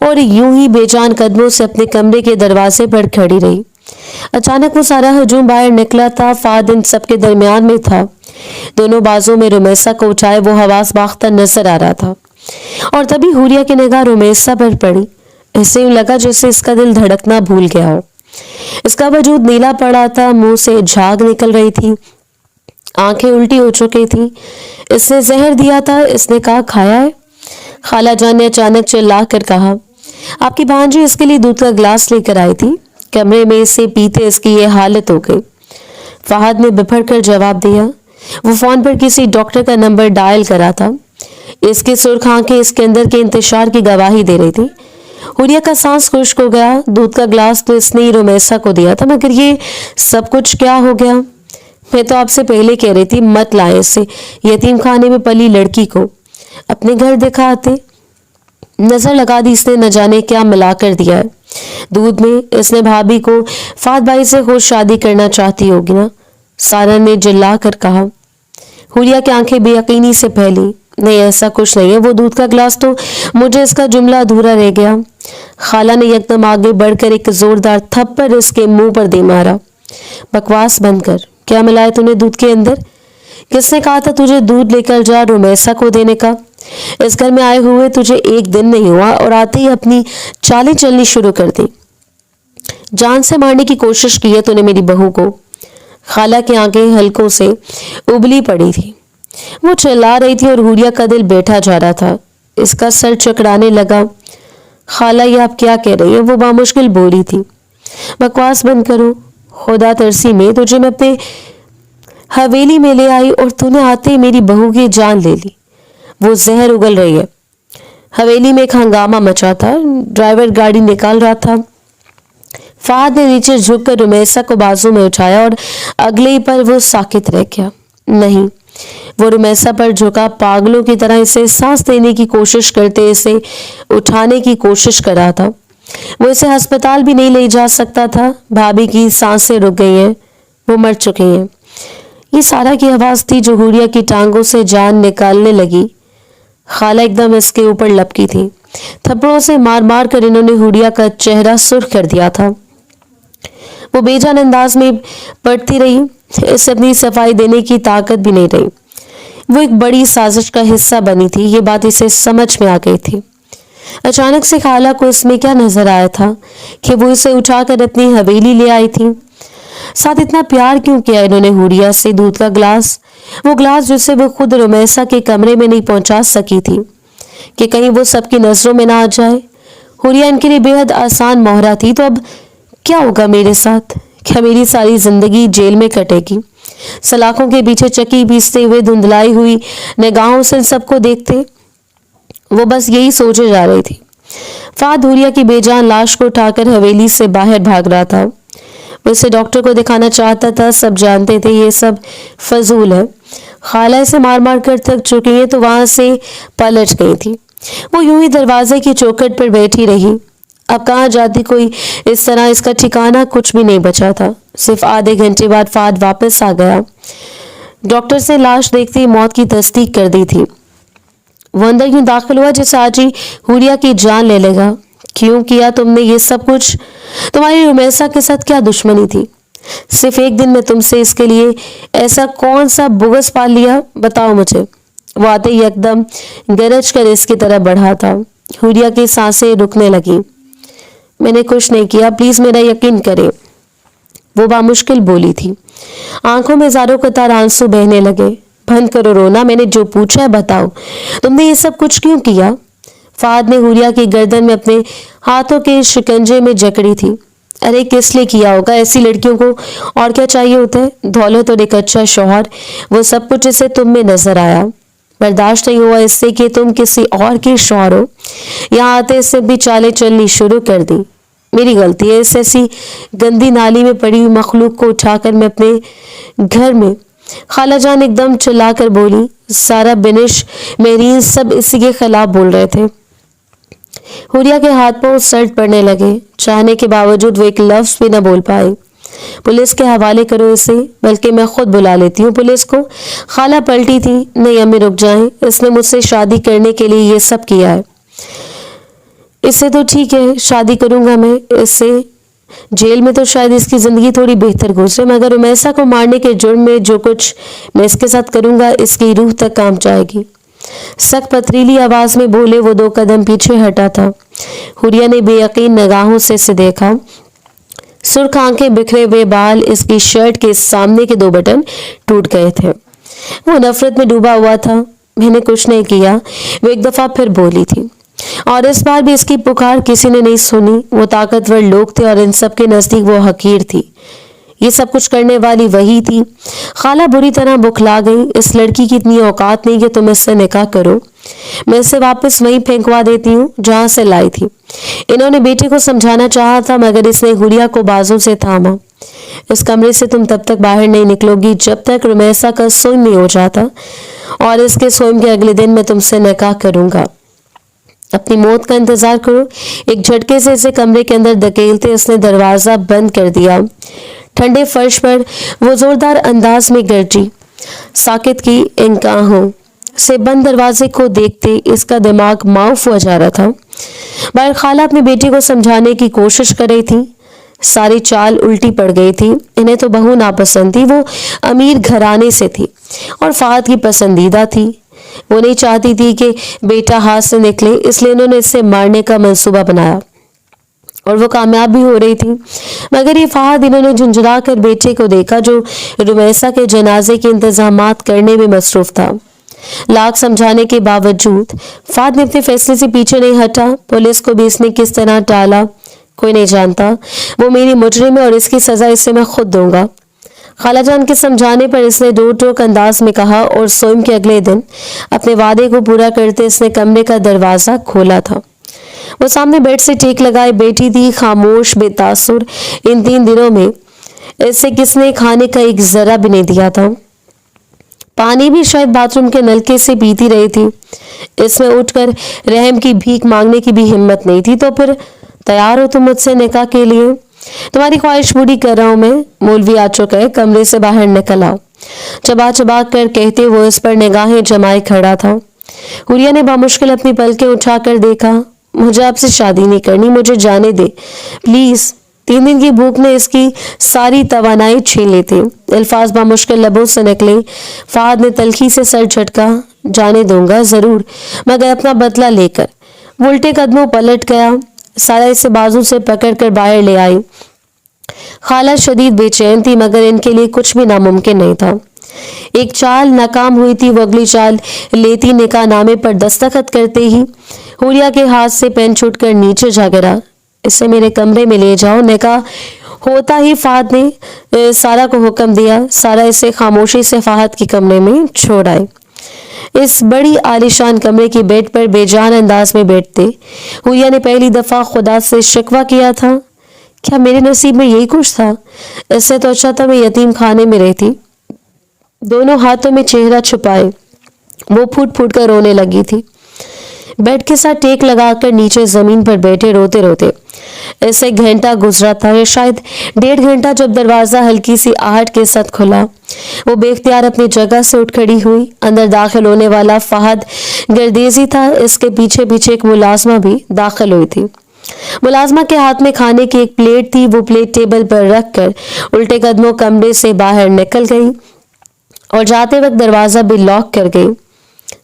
Speaker 1: اور یوں ہی بے جان قدموں سے اپنے کمرے کے دروازے پر کھڑی رہی۔ اچانک وہ سارا ہجوم باہر نکلا تھا۔ فہد ان سب کے درمیان میں تھا، دونوں بازوں میں رمیسا کو اٹھائے وہ حواس باختہ نظر آ رہا تھا۔ اور تبھی حوریہ کی نگاہ رمیسا پر پڑی۔ اسے یوں لگا جیسے اس کا دل دھڑکنا بھول گیا ہو۔ اس کا وجود نیلا پڑا تھا، منہ سے جھاگ نکل رہی تھی، آنکھیں الٹی ہو چکی تھی۔ اس نے زہر دیا تھا، اس نے کہا کھایا ہے؟ خالہ جان نے اچانک چلا کر کہا، آپ کی بھانجی اس کے لیے دودھ کا گلاس لے کر آئی تھی، کمرے میں اسے پیتے اس کی یہ حالت ہو گئی۔ فہد نے بپھر کر جواب دیا۔ وہ فون پر کسی ڈاکٹر کا نمبر ڈائل کرا تھا۔ اس کی سرخ آنکھیں اس کے اندر کے انتشار کی گواہی دے رہی تھی۔ حوریہ کا سانس خشک ہو گیا۔ دودھ کا گلاس تو اس نے رمیسا کو دیا تھا، مگر یہ سب کچھ کیا ہو گیا؟ میں تو آپ سے پہلے کہہ رہی تھی مت لائیں اسے، یتیم خانے میں پلی لڑکی کو اپنے گھر دکھاتے۔ نظر لگا دی اس نے، نہ جانے کیا ملا کر دیا ہے دودھ میں۔ اس نے بھابھی کو فہد بھائی سے خود شادی کرنا چاہتی ہوگی نا، سارا نے جلا کر کہا۔ حوریہ کی آنکھیں بے یقینی سے پھیلی۔ نہیں، ایسا کچھ نہیں ہے، وہ دودھ کا گلاس تو مجھے اس کا جملہ ادھورا رہ گیا۔ خالہ نے یکدم آگے بڑھ کر ایک زوردار تھپڑ اس کے منہ پر دے مارا۔ بکواس بند کر، کیا ملایا تو نے دودھ کے اندر؟ کس نے کہا تھا تجھے دودھ لے کر جا رمیسا کو دینے کا؟ اس گھر میں آئے ہوئے تجھے ایک دن نہیں ہوا اور آتے ہی اپنی چالیں چلنی شروع کر دی۔ جان سے مارنے کی کوشش کی ہے تو نے میری بہو کو۔ خالہ کی آنکھیں حلقوں سے ابلی پڑی تھی، وہ چلا رہی تھی اور حوریہ کا دل بیٹھا جا رہا تھا۔ اس کا سر چکرانے لگا۔ خالہ یہ آپ کیا کہہ رہی ہیں؟ وہ بامشکل بولی تھی۔ بکواس بند کرو، خدا ترسی میں تجھے میں اپنے حویلی میں لے آئی اور تو نے آتے ہی میری بہو کی جان لے لی۔ وہ زہر اگل رہی ہے۔ حویلی میں ایک ہنگامہ مچا تھا، ڈرائیور گاڑی نکال رہا تھا۔ فہد نے نیچے جھک کر رمیسا کو بازو میں اٹھایا اور اگلے ہی پر وہ ساکت رہ گیا۔ نہیں، وہ رمیسا پر جھکا، پاگلوں کی طرح اسے سانس دینے کی کوشش کرتے اسے اٹھانے کی کوشش کر رہا تھا۔ وہ اسے ہسپتال بھی نہیں لے جا سکتا تھا۔ بھابھی کی سانسیں رک گئی ہیں، وہ مر چکی ہیں۔ یہ سارا کی آواز تھی جو حوریہ کی ٹانگوں سے جان نکالنے لگی۔ خالہ ایک دم اس کے اوپر لپکی تھی۔ تھپڑوں سے مار مار کر انہوں نے حوریہ کا چہرہ سرخ کر دیا تھا۔ وہ بے جان انداز میں پڑتی رہی، اس سے اپنی صفائی دینے کی طاقت بھی نہیں رہی۔ وہ ایک بڑی سازش کا حصہ بنی تھی، یہ بات اسے سمجھ میں آ گئی تھی۔ اچانک سے خالہ کو اس میں کیا نظر آیا تھا کہ وہ اسے اٹھا کر اپنی حویلی لے آئی تھی۔ साथ इतना प्यार क्यों किया इन्होंने हुरिया से? दूध का ग्लास, वो ग्लास जिससे वो खुद रुमैसा के कमरे में नहीं पहुंचा सकी थी कि कहीं वो सबकी नजरों में ना आ जाए। हुरिया इनके लिए बेहद आसान मोहरा थी, तो अब क्या होगा मेरे साथ? क्या मेरी सारी जिंदगी जेल में कटेगी? सलाखों के पीछे चक्की पीसते हुए धुंधलाई हुई निगाहों से सबको देखते वो बस यही सोचे जा रही थी। फाद हुरिया की बेजान लाश को उठाकर हवेली से बाहर भाग रहा था। वो इसे डॉक्टर को दिखाना चाहता था। सब जानते थे ये सब फजूल है। खाला इसे मार मार कर थक चुकी है तो वहां से पलट गई थी। वो यूं ही दरवाजे की चौखट पर बैठी रही। अब कहाँ जाती कोई? इस तरह इसका ठिकाना कुछ भी नहीं बचा था। सिर्फ आधे घंटे बाद फाद वापस आ गया। डॉक्टर से लाश देखते ही मौत की तस्दीक कर दी थी। वो अंदर यूं दाखिल हुआ जैसे आज ही हुरिया की जान ले लेगा। क्यों किया तुमने ये सब कुछ? तुम्हारी रुमैसा के साथ क्या दुश्मनी थी? सिर्फ एक दिन में तुमसे इसके लिए ऐसा कौन सा बुगस पाल लिया? बताओ मुझे। वो आते ही एकदम गरज कर इसकी तरफ बढ़ा था। हुरिया की सांसें रुकने लगी। मैंने कुछ नहीं किया, प्लीज मेरा यकीन करें, वो बामुश्किल बोली थी। आंखों में ज़ारों कतार आंसू बहने लगे। बंद करो रोना, मैंने जो पूछा है बताओ, तुमने ये सब कुछ क्यों किया? फाद ने हुरिया की गर्दन में अपने हाथों के शिकंजे में जकड़ी थी। अरे किस लिए किया होगा? ऐसी लड़कियों को और क्या चाहिए होता है? दौलत और एक अच्छा शौहर, वो सब कुछ इसे तुम में नजर आया। बर्दाश्त नहीं हुआ इससे कि तुम किसी और के शौहर हो। यहाँ आते इससे भी चालें चलनी शुरू कर दी। मेरी गलती है। इस ऐसी गंदी नाली में पड़ी हुई मखलूक को उठाकर मैं अपने घर में। खाला जान एकदम चिल्लाकर बोली। सारा, बिनिश, मेरीन सब इसी के खिलाफ बोल रहे थे। हुरिया के हाथ पांव सर्द पड़ने लगे। चाहने के बावजूद वो एक लफ्ज भी न बोल पाई। पुलिस के हवाले करो इसे, बल्कि मैं खुद बुला लेती हूँ पुलिस को। खाला पलटी थी। नहीं अम्मी रुक जाएं, इसने मुझसे शादी करने के लिए ये सब किया है। इससे तो ठीक है, शादी करूंगा मैं इससे। जेल में तो शायद इसकी जिंदगी थोड़ी बेहतर गुजरे, मगर रुमैसा को मारने के जुर्म में जो कुछ मैं इसके साथ करूंगा इसकी रूह तक काम जाएगी। सख्त पथरीली आवाज में बोले वो 2 कदम पीछे हटा था। हुरिया ने बेयकीन निगाहों से इसे देखा। सुर्ख आंखें, बिखरे हुए बाल, इसकी शर्ट के सामने के 2 बटन टूट गए थे। वो नफरत में डूबा हुआ था। मैंने कुछ नहीं किया, वो एक दफा फिर बोली थी, और इस बार भी इसकी पुकार किसी ने नहीं सुनी। वो ताकतवर लोग थे और इन सब के नजदीक वो हकीर थी। ये सब कुछ करने वाली वही थी। खाला बुरी तरह बुखला गई। इस लड़की की इतनी औकात नहीं कि तुम इससे निकाह करो। मैं इसे वापस वहीं फेंकवा देती हूँ जहां से लाई थी। इन्होंने बेटे को समझाना चाहा था, मगर इसने हुरिया को बाजों से थामा। इस कमरे से तुम तब तक बाहर नहीं निकलोगी जब तक रुमैसा का सोम नहीं हो जाता, और इसके सोम के अगले दिन मैं तुमसे निकाह करूंगा। अपनी मौत का इंतजार करो। एक झटके से इसे कमरे के अंदर धकेलते इसने दरवाजा बंद कर दिया। ठंडे फर्श पर वो जोरदार अंदाज में गरजी। साकित की इनकाहों से बंद दरवाजे को देखते इसका दिमाग माउफ हुआ जा रहा था। बाहर खाला अपने बेटे को समझाने की कोशिश कर रही थी। सारी चाल उल्टी पड़ गई थी। इन्हें तो बहू नापसंद थी। वो अमीर घराने से थी और फाहद की पसंदीदा थी। वो नहीं चाहती थी कि बेटा हाथ से निकले, इसलिए उन्होंने इसे मारने का मंसूबा बनाया, और वो कामयाब भी हो रही थी। मगर ये फाहद, इन्होंने झुंझुला कर बेटे को देखा जो रुमैसा के जनाजे के इंतजामात करने में मसरूफ था। लाख समझाने के बावजूद फाहद ने अपने फैसले से पीछे नहीं हटा। पुलिस को भी इसने किस तरह टाला कोई नहीं जानता। वो मेरी मुजरिम है और इसकी सजा इसे मैं खुद दूंगा। खालाजान के समझाने पर इसने दो टोक अंदाज में कहा, और सोम के अगले दिन अपने वादे को पूरा करते इसने कमरे का दरवाजा खोला था। वो सामने बेड से टेक लगाए बैठी थी, खामोश, बेतासुर। इन 3 दिनों में इससे किसने खाने का एक जरा भी नहीं दिया था। पानी भी शायद बाथरूम के नलके से पीती रही थी। इसमें उठकर रहम की भीख मांगने की भी हिम्मत नहीं थी। तो फिर तैयार हो तुम मुझसे निकाह के लिए? तुम्हारी ख्वाहिश पूरी कर रहा हूं मैं। मौलवी आ चुका है, कमरे से बाहर निकल आओ, चबा चबा कर कहते वो इस पर निगाहें जमाए खड़ा था। हुरिया ने बामुश्किल अपनी पलकें उठाकर देखा। मुझे आपसे शादी नहीं करनी, मुझे जाने दे प्लीज। 3 दिन की भूख ने इसकी सारी तवानाई छीन ली थी। अल्फाज बामुश्किल लबों से निकले। फाहद ने तलखी से सर झटका। जाने दूंगा जरूर, मगर अपना बदला लेकर। वो उल्टे कदमों पलट गया। सारा इसे बाजू से पकड़कर बाहर ले आई। खाला शदीद बेचैन थी, मगर इनके लिए कुछ भी नामुमकिन नहीं था। एक चाल नाकाम हुई थी, वो अगली चाल लेती निकाह नामे पर दस्तखत करते ही हुरिया के हाथ से पेन छूटकर नीचे जा गिरा। इसे मेरे कमरे में ले जाओ। निकाह होता ही फाहद ने सारा को हुक्म दिया। सारा इसे खामोशी से फाहद के कमरे में छोड़ आए। इस बड़ी आलीशान कमरे की बेड पर बेजान अंदाज में बैठते हुरिया ने पहली दफा खुदा से शिकवा किया था, क्या मेरे नसीब में यही कुछ था? इससे तो अच्छा था मैं यतीम खाने में रहती। दोनों हाथों में चेहरा छुपाए वो फूट फूट कर रोने लगी थी। बेड के साथ टेक लगाकर नीचे जमीन पर बैठे रोते रोते ऐसे घंटा गुजरा था, या शायद 1.5 घंटा, जब दरवाजा हल्की सी आहट के साथ खुला। वो बेख्तियार अपनी जगह से उठ खड़ी हुई। अंदर दाखिल होने वाला फहद गर्देजी था। इसके पीछे पीछे एक मुलाजमा भी दाखिल हुई थी। मुलाजमा के हाथ में खाने की एक प्लेट थी। वो प्लेट टेबल पर रखकर उल्टे कदमों कमरे से बाहर निकल गई और जाते वक्त दरवाजा भी लॉक कर गई।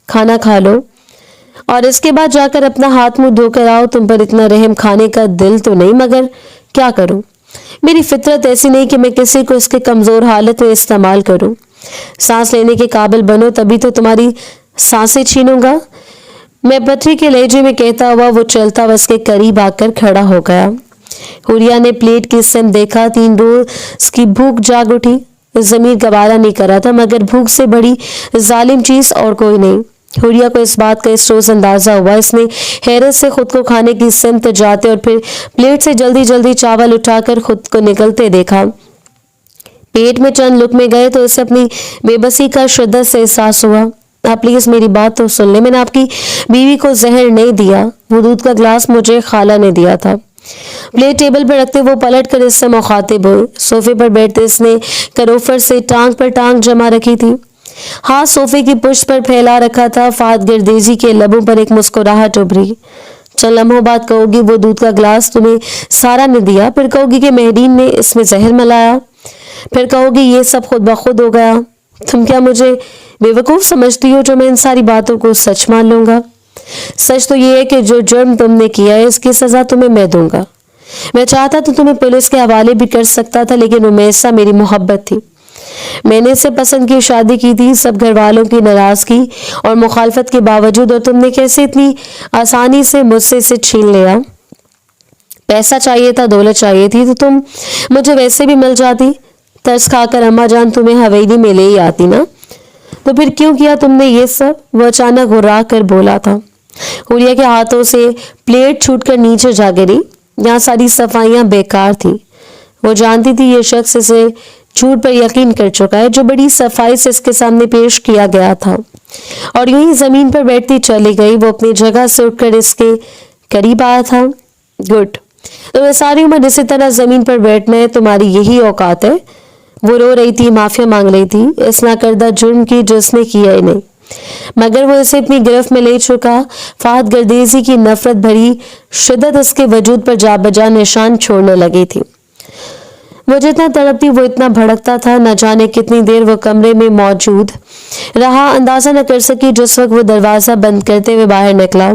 Speaker 1: खाना खा लो और इसके बाद जाकर अपना हाथ मुंह धोकर आओ। तुम पर इतना रहम खाने का दिल तो नहीं, मगर क्या करूं, मेरी फितरत ऐसी नहीं कि मैं किसी को इसके कमजोर हालत में इस्तेमाल करूं। सांस लेने के काबिल बनो तभी तो तुम्हारी सांसें छीनूंगा। मैं पथरी के लहजे में कहता हुआ वो चलता हुआ इसके करीब आकर खड़ा हो गया। हुरिया ने प्लेट की सिम देखा। 3 रोज की भूख जाग उठी। जमीर गवारा नहीं कर रहा था, मगर भूख से बड़ी जालिम चीज और कोई नहीं। हुरिया को इस बात का इस रोज अंदाजा हुआ। इसने हैरत से खुद को खाने की सिमत जाते और फिर प्लेट से जल्दी जल्दी चावल उठाकर खुद को निकलते देखा। पेट में चंद लुकमे गए तो इसे अपनी बेबसी का शिद्दत से एहसास हुआ। आप प्लीज मेरी बात तो सुन ले। मैंने आपकी बीवी को जहर नहीं दिया। वो दूध का ग्लास मुझे खाला ने दिया था। प्लेट टेबल पर रखते वो पलट कर इससे मुखातिब हुई। सोफे पर बैठते इसने करोफर से टांग पर टांग जमा रखी थी। हाथ सोफे की पुष्ट पर फैला रखा था। फात गर्देजी के लबों पर एक मुस्कुराहट उभरी। चल लम्हों बाद कहोगी वो दूध का ग्लास तुम्हें सारा ने दिया, फिर कहोगी कि मेहरीन ने इसमें जहर मिलाया, फिर कहोगी ये सब खुद ब खुद हो गया। तुम क्या मुझे बेवकूफ समझती हो जो मैं इन सारी बातों को सच मान लूंगा? सच तो ये है कि जो जुर्म तुमने किया है इसकी सजा तुम्हें मैं दूंगा। मैं चाहता तो तुम्हें पुलिस के हवाले भी कर सकता था, लेकिन उमैसा मेरी मोहब्बत थी। मैंने इससे पसंद की शादी की थी, सब घर वालों की नाराजगी और मुखालफत के बावजूद, और तुमने कैसे इतनी आसानी से मुझसे इसे छीन लिया। पैसा चाहिए था, दौलत चाहिए थी तो तुम मुझे वैसे भी मिल जाती। तरस खाकर अम्मा जान तुम्हें हवेली में ले ही आती ना, तो फिर क्यों किया तुमने ये सब? वो अचानक घुरा कर बोला था। हुरिया के हाथों से प्लेट छूटकर नीचे जा गिरी। यहाँ सारी सफाइयां बेकार थी। वो जानती थी ये शख्स इसे झूठ पर यकीन कर चुका है जो बड़ी सफाई से इसके सामने पेश किया गया था, और यूं ही जमीन पर बैठती चली गई। वो अपनी जगह से उठकर इसके करीब आया था। गुड, तुम्हें सारी उम्र इसी तरह जमीन पर बैठना है, तुम्हारी यही औकात है। वो रो रही थी, माफिया मांग रही थी इस नाकर्दा जुर्म की जो उसने किया ही नहीं, मगर वो इसे इतनी गिरफ्त में ले चुका। फाहद गर्देजी की नफरत भरी शिद्दत उसके वजूद पर जा बजा निशान छोड़ने लगी थी। वो जितना तड़पती वो इतना भड़कता था। न जाने कितनी देर वो कमरे में मौजूद रहा, अंदाजा न कर सकी। जिस वक्त वो दरवाजा बंद करते हुए बाहर निकला,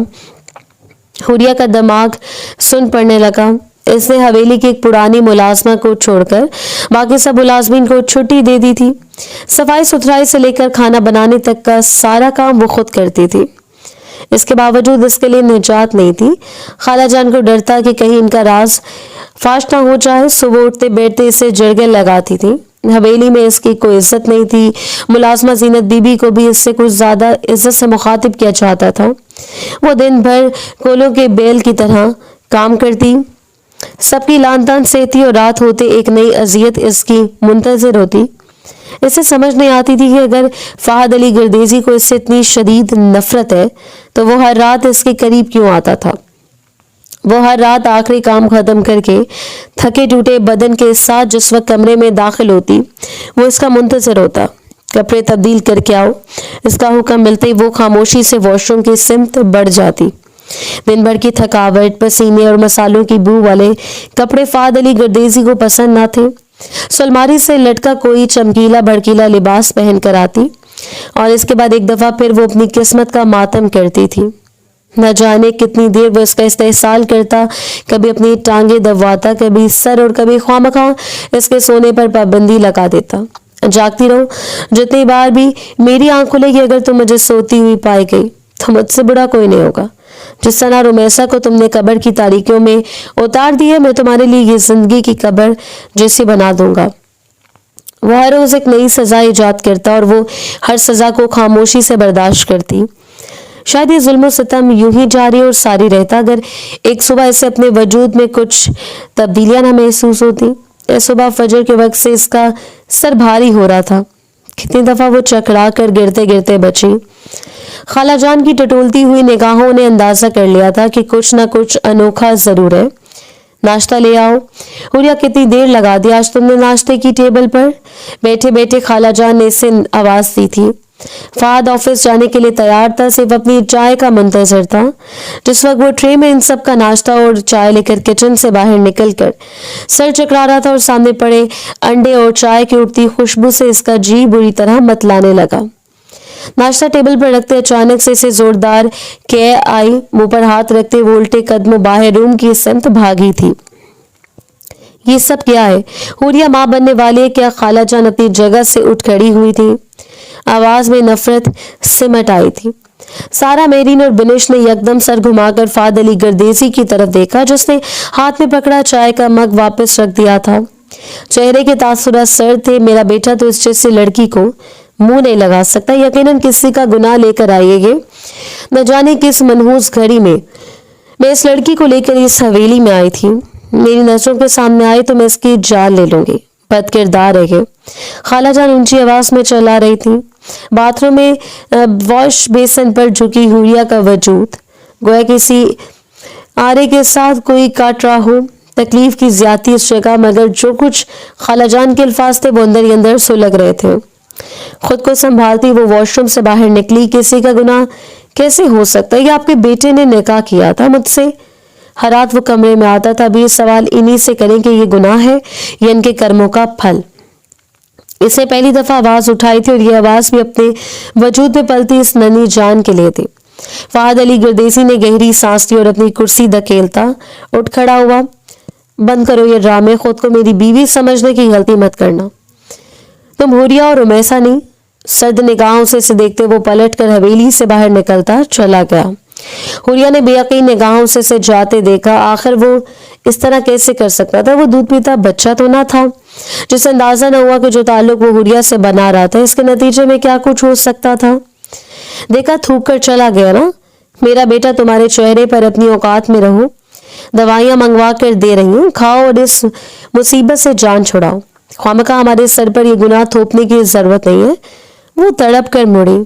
Speaker 1: हुरिया का दिमाग सुन पड़ने लगा। इसने हवेली की एक पुरानी मुलाजमा को छोड़कर बाकी सब मुलाजमीन को छुट्टी दे दी थी। सफाई सुथराई से लेकर खाना बनाने तक का सारा काम वो खुद करती थी। इसके बावजूद इसके लिए निजात नहीं थी। खाला जान को डर था कि कहीं इनका राज फाश ना हो जाए। सुबह उठते बैठते इसे जड़गे लगाती थी। हवेली में इसकी कोई इज्जत नहीं थी। मुलाजमा जीनत बीबी को भी इससे कुछ ज्यादा इज्जत से मुखातिब किया जाता था। वो दिन भर कोलों के बेल की तरह काम करती, सबकी लान तान सहती, और रात होते एक नई अजियत इसकी मुंतजिर होती। इसे समझ नहीं आती थी कि अगर फाहद अली गर्देजी को इससे इतनी शदीद नफरत है तो वो हर रात इसके करीब क्यों आता था। वो हर रात आखिरी काम खत्म करके थके टूटे बदन के साथ जिस वक्त कमरे में दाखिल होती वो इसका मुंतजर होता। कपड़े तब्दील करके आओ, इसका हुक्म मिलते ही वो खामोशी से वॉशरूम की सिमत बढ़ जाती। दिन भर की थकावट, पसीने और मसालों की बू वाले कपड़े फाहद अली गर्देजी को पसंद ना थे। सलमारी से लटका कोई चमकीला भड़कीला लिबास पहन कर आती, और इसके बाद एक दफा फिर वो अपनी किस्मत का मातम करती थी। نہ جانے کتنی دیر وہ اس کا استحصال کرتا، کبھی اپنی ٹانگیں دبواتا، کبھی سر اور کبھی خوامخواہ اس کے سونے پر پابندی لگا دیتا۔ جاگتی رہو، جتنی بار بھی میری آنکھ کھلے گی اگر تم مجھے سوتی ہوئی پائی گئی تو مجھ سے بڑا کوئی نہیں ہوگا۔ جس طرح رومیسا کو تم نے قبر کی تاریکیوں میں اتار دی ہے، میں تمہارے لیے یہ زندگی کی قبر جیسی بنا دوں گا۔ وہ ہر روز ایک نئی سزا ایجاد کرتا اور وہ ہر سزا کو خاموشی سے برداشت کرتی۔ شاید یہ ظلم و ستم یوں ہی جاری اور ساری رہتا اگر ایک صبح اسے اپنے وجود میں کچھ تبدیلیاں نہ محسوس ہوتی۔ اس صبح فجر کے وقت سے اس کا سر بھاری ہو رہا تھا۔ کتنی دفعہ وہ چکرا کر گرتے گرتے بچی۔ خالہ جان کی ٹٹولتی ہوئی نگاہوں نے اندازہ کر لیا تھا کہ کچھ نہ کچھ انوکھا ضرور ہے۔ ناشتہ لے آؤ۔ حوریہ کتنی دیر لگا دی آج تم نے ناشتے کی ٹیبل پر؟ بیٹھے بیٹھے خالہ جان نے اسے آواز دی تھی۔ فہد آفس جانے کے لیے تیار تھا، صرف اپنی چائے کا منتظر تھا۔ جس وقت وہ ٹرے میں ان سب کا ناشتہ اور چائے لے کر کچن سے باہر نکل کر سر چکرا رہا تھا اور سامنے پڑے انڈے اور چائے کی اڑتی خوشبو سے اس کا جی بری طرح متلانے لگا۔ ناشتہ ٹیبل پر رکھتے اچانک سے اسے زوردار کہہ آئی۔ منہ پر ہاتھ رکھتے وہ الٹے قدموں باہر روم کی سمت بھاگی تھی۔ یہ سب کیا ہے؟ حوریہ ماں بننے والی ہے کیا؟ خالہ جان اپنی جگہ سے اٹھ کھڑی ہوئی تھی۔ آواز میں نفرت سمٹ آئی تھی۔ سارا، میرین اور بنش نے یکدم سر گھما کر فہد علی گردیسی کی طرف دیکھا جس نے ہاتھ میں پکڑا چائے کا مگ واپس رکھ دیا تھا۔ چہرے کے تاثرات سرد تھے۔ میرا بیٹا تو اس جیسی لڑکی کو منہ نہیں لگا سکتا، یقیناً کسی کا گناہ لے کر آئیے گے۔ نہ جانے کس منحوس گھڑی میں اس لڑکی کو لے کر اس حویلی میں آئی تھی۔ میری نظروں کے سامنے آئی تو میں اس کی جان لے لوں گی۔ بد کردار ہے یہ۔ خالہ جان اونچی آواز میں چلا رہی تھی۔ باتھ روم میں واش بیسن پر جھکی حوریہ کا وجود گویا کسی آرے کے ساتھ کوئی کاٹ رہا ہو۔ تکلیف کی زیادتی اس جگہ، مگر جو کچھ خالہ جان کے الفاظ تھے وہ اندر ہی اندر سلگ رہے تھے۔ خود کو سنبھالتی وہ واش روم سے باہر نکلی۔ کسی کا گناہ کیسے ہو سکتا ہے؟ یہ آپ کے بیٹے نے نکاح کیا تھا مجھ سے۔ ہر رات وہ کمرے میں آتا تھا۔ اب یہ سوال انہی سے کریں کہ یہ گناہ ہے یا ان کے کرموں کا پھل۔ اس نے پہلی دفعہ آواز اٹھائی تھی اور یہ آواز بھی اپنے وجود میں پلتی اس ننھی جان کے لیے تھی۔ فہد علی گردیسی نے گہری سانس لی اور اپنی کرسی دھکیلتا اٹھ کھڑا ہوا۔ بند کرو یہ ڈرامے، خود کو میری بیوی سمجھنے کی غلطی مت کرنا۔ تم حوریہ اور رومیسا نہیں۔ سرد نگاہوں سے اسے دیکھتے وہ پلٹ کر حویلی سے باہر نکلتا چلا گیا۔ حوریہ نے بے یقین نگاہوں سے اسے جاتے دیکھا۔ آخر وہ اس طرح کیسے کر سکتا تھا؟ وہ دودھ پیتا بچہ تو نہ تھا جسے اندازہ نہ ہوا کہ جو تعلق وہ حوریہ سے بنا رہا تھا اس کے نتیجے میں کیا کچھ ہو سکتا تھا۔ دیکھا تھوک کر چلا گیا نا۔ میرا بیٹا تمہارے چہرے پر اپنی اوقات میں رہو۔ دوائیاں منگوا کر دے رہی ہوں، کھاؤ اور اس مصیبت سے جان چھڑاؤ۔ خوامخواہ ہمارے سر پر یہ گناہ تھوپنے کی ضرورت نہیں ہے۔ وہ تڑپ کر مڑی۔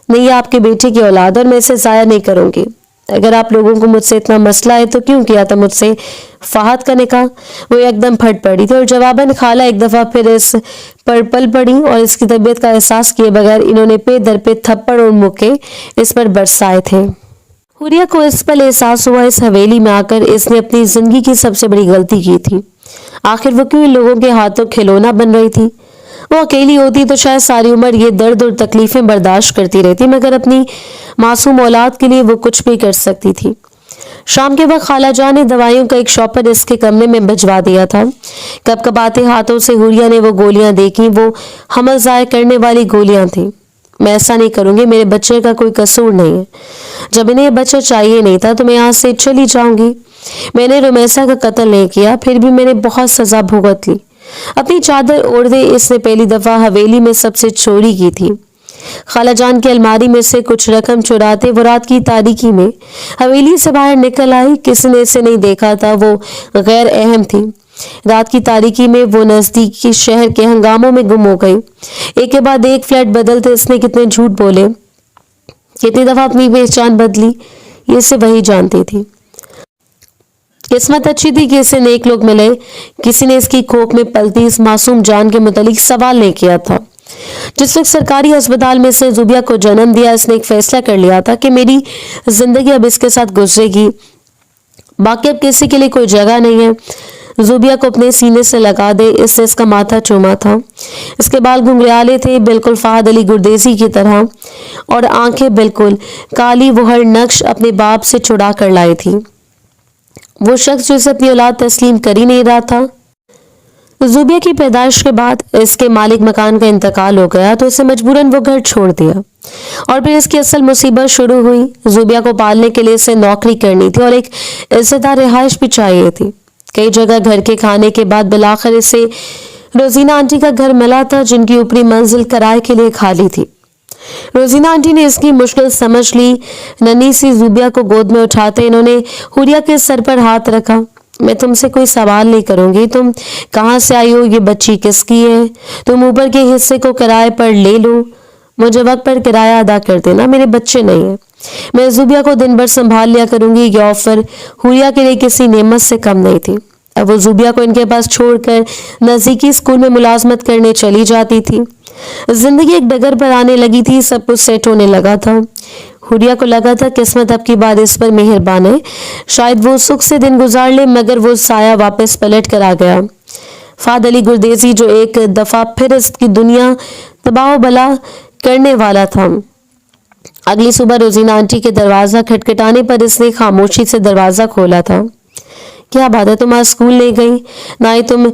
Speaker 1: نہیں، یہ آپ کے بیٹے کی اولاد اور میں اسے ضائع نہیں کروں گی۔ اگر آپ لوگوں کو مجھ سے اتنا مسئلہ ہے تو کیوں کیا تھا مجھ سے فہد کا نکاح؟ وہ ایک دم پھٹ پڑی تھی اور جواباً خالہ ایک دفعہ پھر اس پر پل پڑی اور اس کی طبیعت کا احساس کیے بغیر انہوں نے پے در پہ تھپڑ اور مکے اس پر برسائے تھے۔ حوریہ کو اس پل احساس ہوا اس حویلی میں آ کر اس نے اپنی زندگی کی سب سے بڑی غلطی کی تھی۔ آخر وہ کیوں ان لوگوں کے ہاتھوں کھلونا بن رہی تھی؟ وہ اکیلی ہوتی تو شاید ساری عمر یہ درد اور تکلیفیں برداشت کرتی رہتی، مگر اپنی معصوم اولاد کے لیے وہ کچھ بھی کر سکتی تھی۔ شام کے وقت خالہ جان نے دوائیوں کا ایک شاپر اس کے کمرے میں بھجوا دیا تھا۔ کب کباتے ہاتھوں سے حوریہ نے وہ گولیاں دیکھی۔ وہ حمل ضائع کرنے والی گولیاں تھیں۔ میں ایسا نہیں کروں گی، میرے بچے کا کوئی قصور نہیں ہے۔ جب انہیں یہ بچہ چاہیے نہیں تھا تو میں یہاں سے چلی جاؤں گی۔ میں نے رومیسا کا قتل نہیں کیا، پھر بھی میں نے بہت سزا بھگت لی۔ اپنی چادر اوڑھ دے اس نے پہلی دفعہ حویلی میں سب سے چوری کی تھی۔ خالہ جان کی الماری میں سے کچھ رقم چراتے وہ رات کی تاریکی میں حویلی سے باہر نکل آئی۔ کسی نے اسے نہیں دیکھا تھا، وہ غیر اہم تھی۔ رات کی تاریکی میں وہ نزدیکی شہر کے ہنگاموں میں گم ہو گئی۔ ایک کے بعد ایک فلیٹ بدلتے اس نے کتنے جھوٹ بولے، کتنی دفعہ اپنی پہچان بدلی، یہ اسے وہی جانتی تھی۔ قسمت اچھی تھی کہ اسے نیک لوگ ملے۔ کسی نے اس کی کوکھ میں پلتی اس معصوم جان کے متعلق سوال نہیں کیا تھا۔ جس وقت سرکاری ہسپتال میں سے زوبیہ کو جنم دیا اس نے ایک فیصلہ کر لیا تھا کہ میری زندگی اب اس کے ساتھ گزرے گی، باقی اب کسی کے لیے کوئی جگہ نہیں ہے۔ زوبیا کو اپنے سینے سے لگا دے، اس سے اس کا ماتھا چوما تھا۔ اس کے بال گھنگریالے تھے، بالکل فہد علی گردیزی کی طرح، اور آنکھیں بالکل کالی، وہ ہر نقش اپنے باپ سے چڑا کر لائی تھی۔ وہ شخص جو اسے اپنی اولاد تسلیم کر ہی نہیں رہا تھا۔ زوبیا کی پیدائش کے بعد اس کے مالک مکان کا انتقال ہو گیا تو اسے مجبوراً وہ گھر چھوڑ دیا، اور پھر اس کی اصل مصیبت شروع ہوئی۔ زوبیا کو پالنے کے لیے اسے نوکری کرنی تھی اور ایک عزت دار رہائش بھی چاہیے تھی۔ کئی جگہ گھر کے کھانے کے بعد بالآخر اسے روزینہ آنٹی کا گھر ملا تھا، جن کی اوپری منزل کرائے کے لیے خالی تھی۔ روزینہ آنٹی نے اس کی مشکل سمجھ لی۔ ننھی سی زوبیا کو گود میں اٹھاتے انہوں نے حوریہ کے سر پر ہاتھ رکھا۔ میں تم سے کوئی سوال نہیں کروں گی، تم کہاں سے آئی ہو، یہ بچی کس کی ہے، تم اوپر کے حصے کو کرائے پر لے لو، مجھے وقت پر کرایہ ادا کر دینا، میرے بچے نہیں ہیں، میں زوبیا کو دن بھر سنبھال لیا کروں گی۔ یہ آفر حوریہ کے لیے کسی نعمت سے کم نہیں تھی۔ اب وہ زوبیا کو ان کے پاس چھوڑ کر نزدیکی اسکول میں ملازمت کرنے چلی جاتی تھی۔ زندگی ایک ڈگر پر آنے لگی تھی، سب کچھ سیٹ ہونے لگا تھا۔ حوریہ کو لگا تھا قسمت اب کی بار اس پر مہربان ہے، شاید وہ سکھ سے دن گزار لے، مگر وہ سایہ واپس پلٹ کر آ گیا۔ فہد علی گردیزی جو ایک دفعہ پھر اس کی دنیا تباہ و بلا کرنے والا تھا۔ اگلی صبح روزینہ آنٹی کے دروازہ کھٹکھٹانے پر اس نے خاموشی سے دروازہ کھولا تھا۔ کیا بات ہے، تم آج اسکول نہیں گئی؟ نہ ہی تم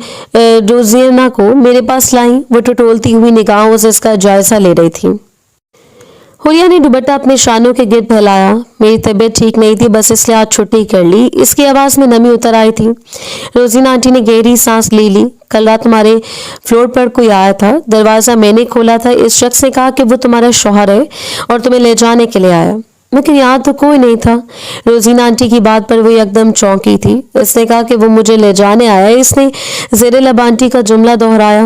Speaker 1: روزینہ کو میرے پاس لائیں؟ وہ ٹٹولتی ہوئی نگاہوں سے اس کا جائزہ لے رہی تھی۔ حوریہ نے دوپٹہ اپنے شانوں کے گرد پھیلایا۔ میری طبیعت ٹھیک نہیں تھی، بس اس لیے آج چھٹی کر لی۔ اس کی آواز میں نمی اتر آئی تھی۔ روزینہ آنٹی نے گہری سانس لے لی۔ کل رات تمہارے فلور پر کوئی آیا تھا، دروازہ میں نے کھولا تھا، اس شخص نے کہا کہ وہ تمہارا شوہر ہے اور تمہیں لے جانے کے لیے آیا، لیکن یہاں تو کوئی نہیں تھا۔ روزینہ آنٹی کی بات پر وہ یکدم چونکی تھی۔ اس نے کہا کہ وہ مجھے لے جانے آیا، اس نے زیر لب آنٹی کا جملہ دہرایا۔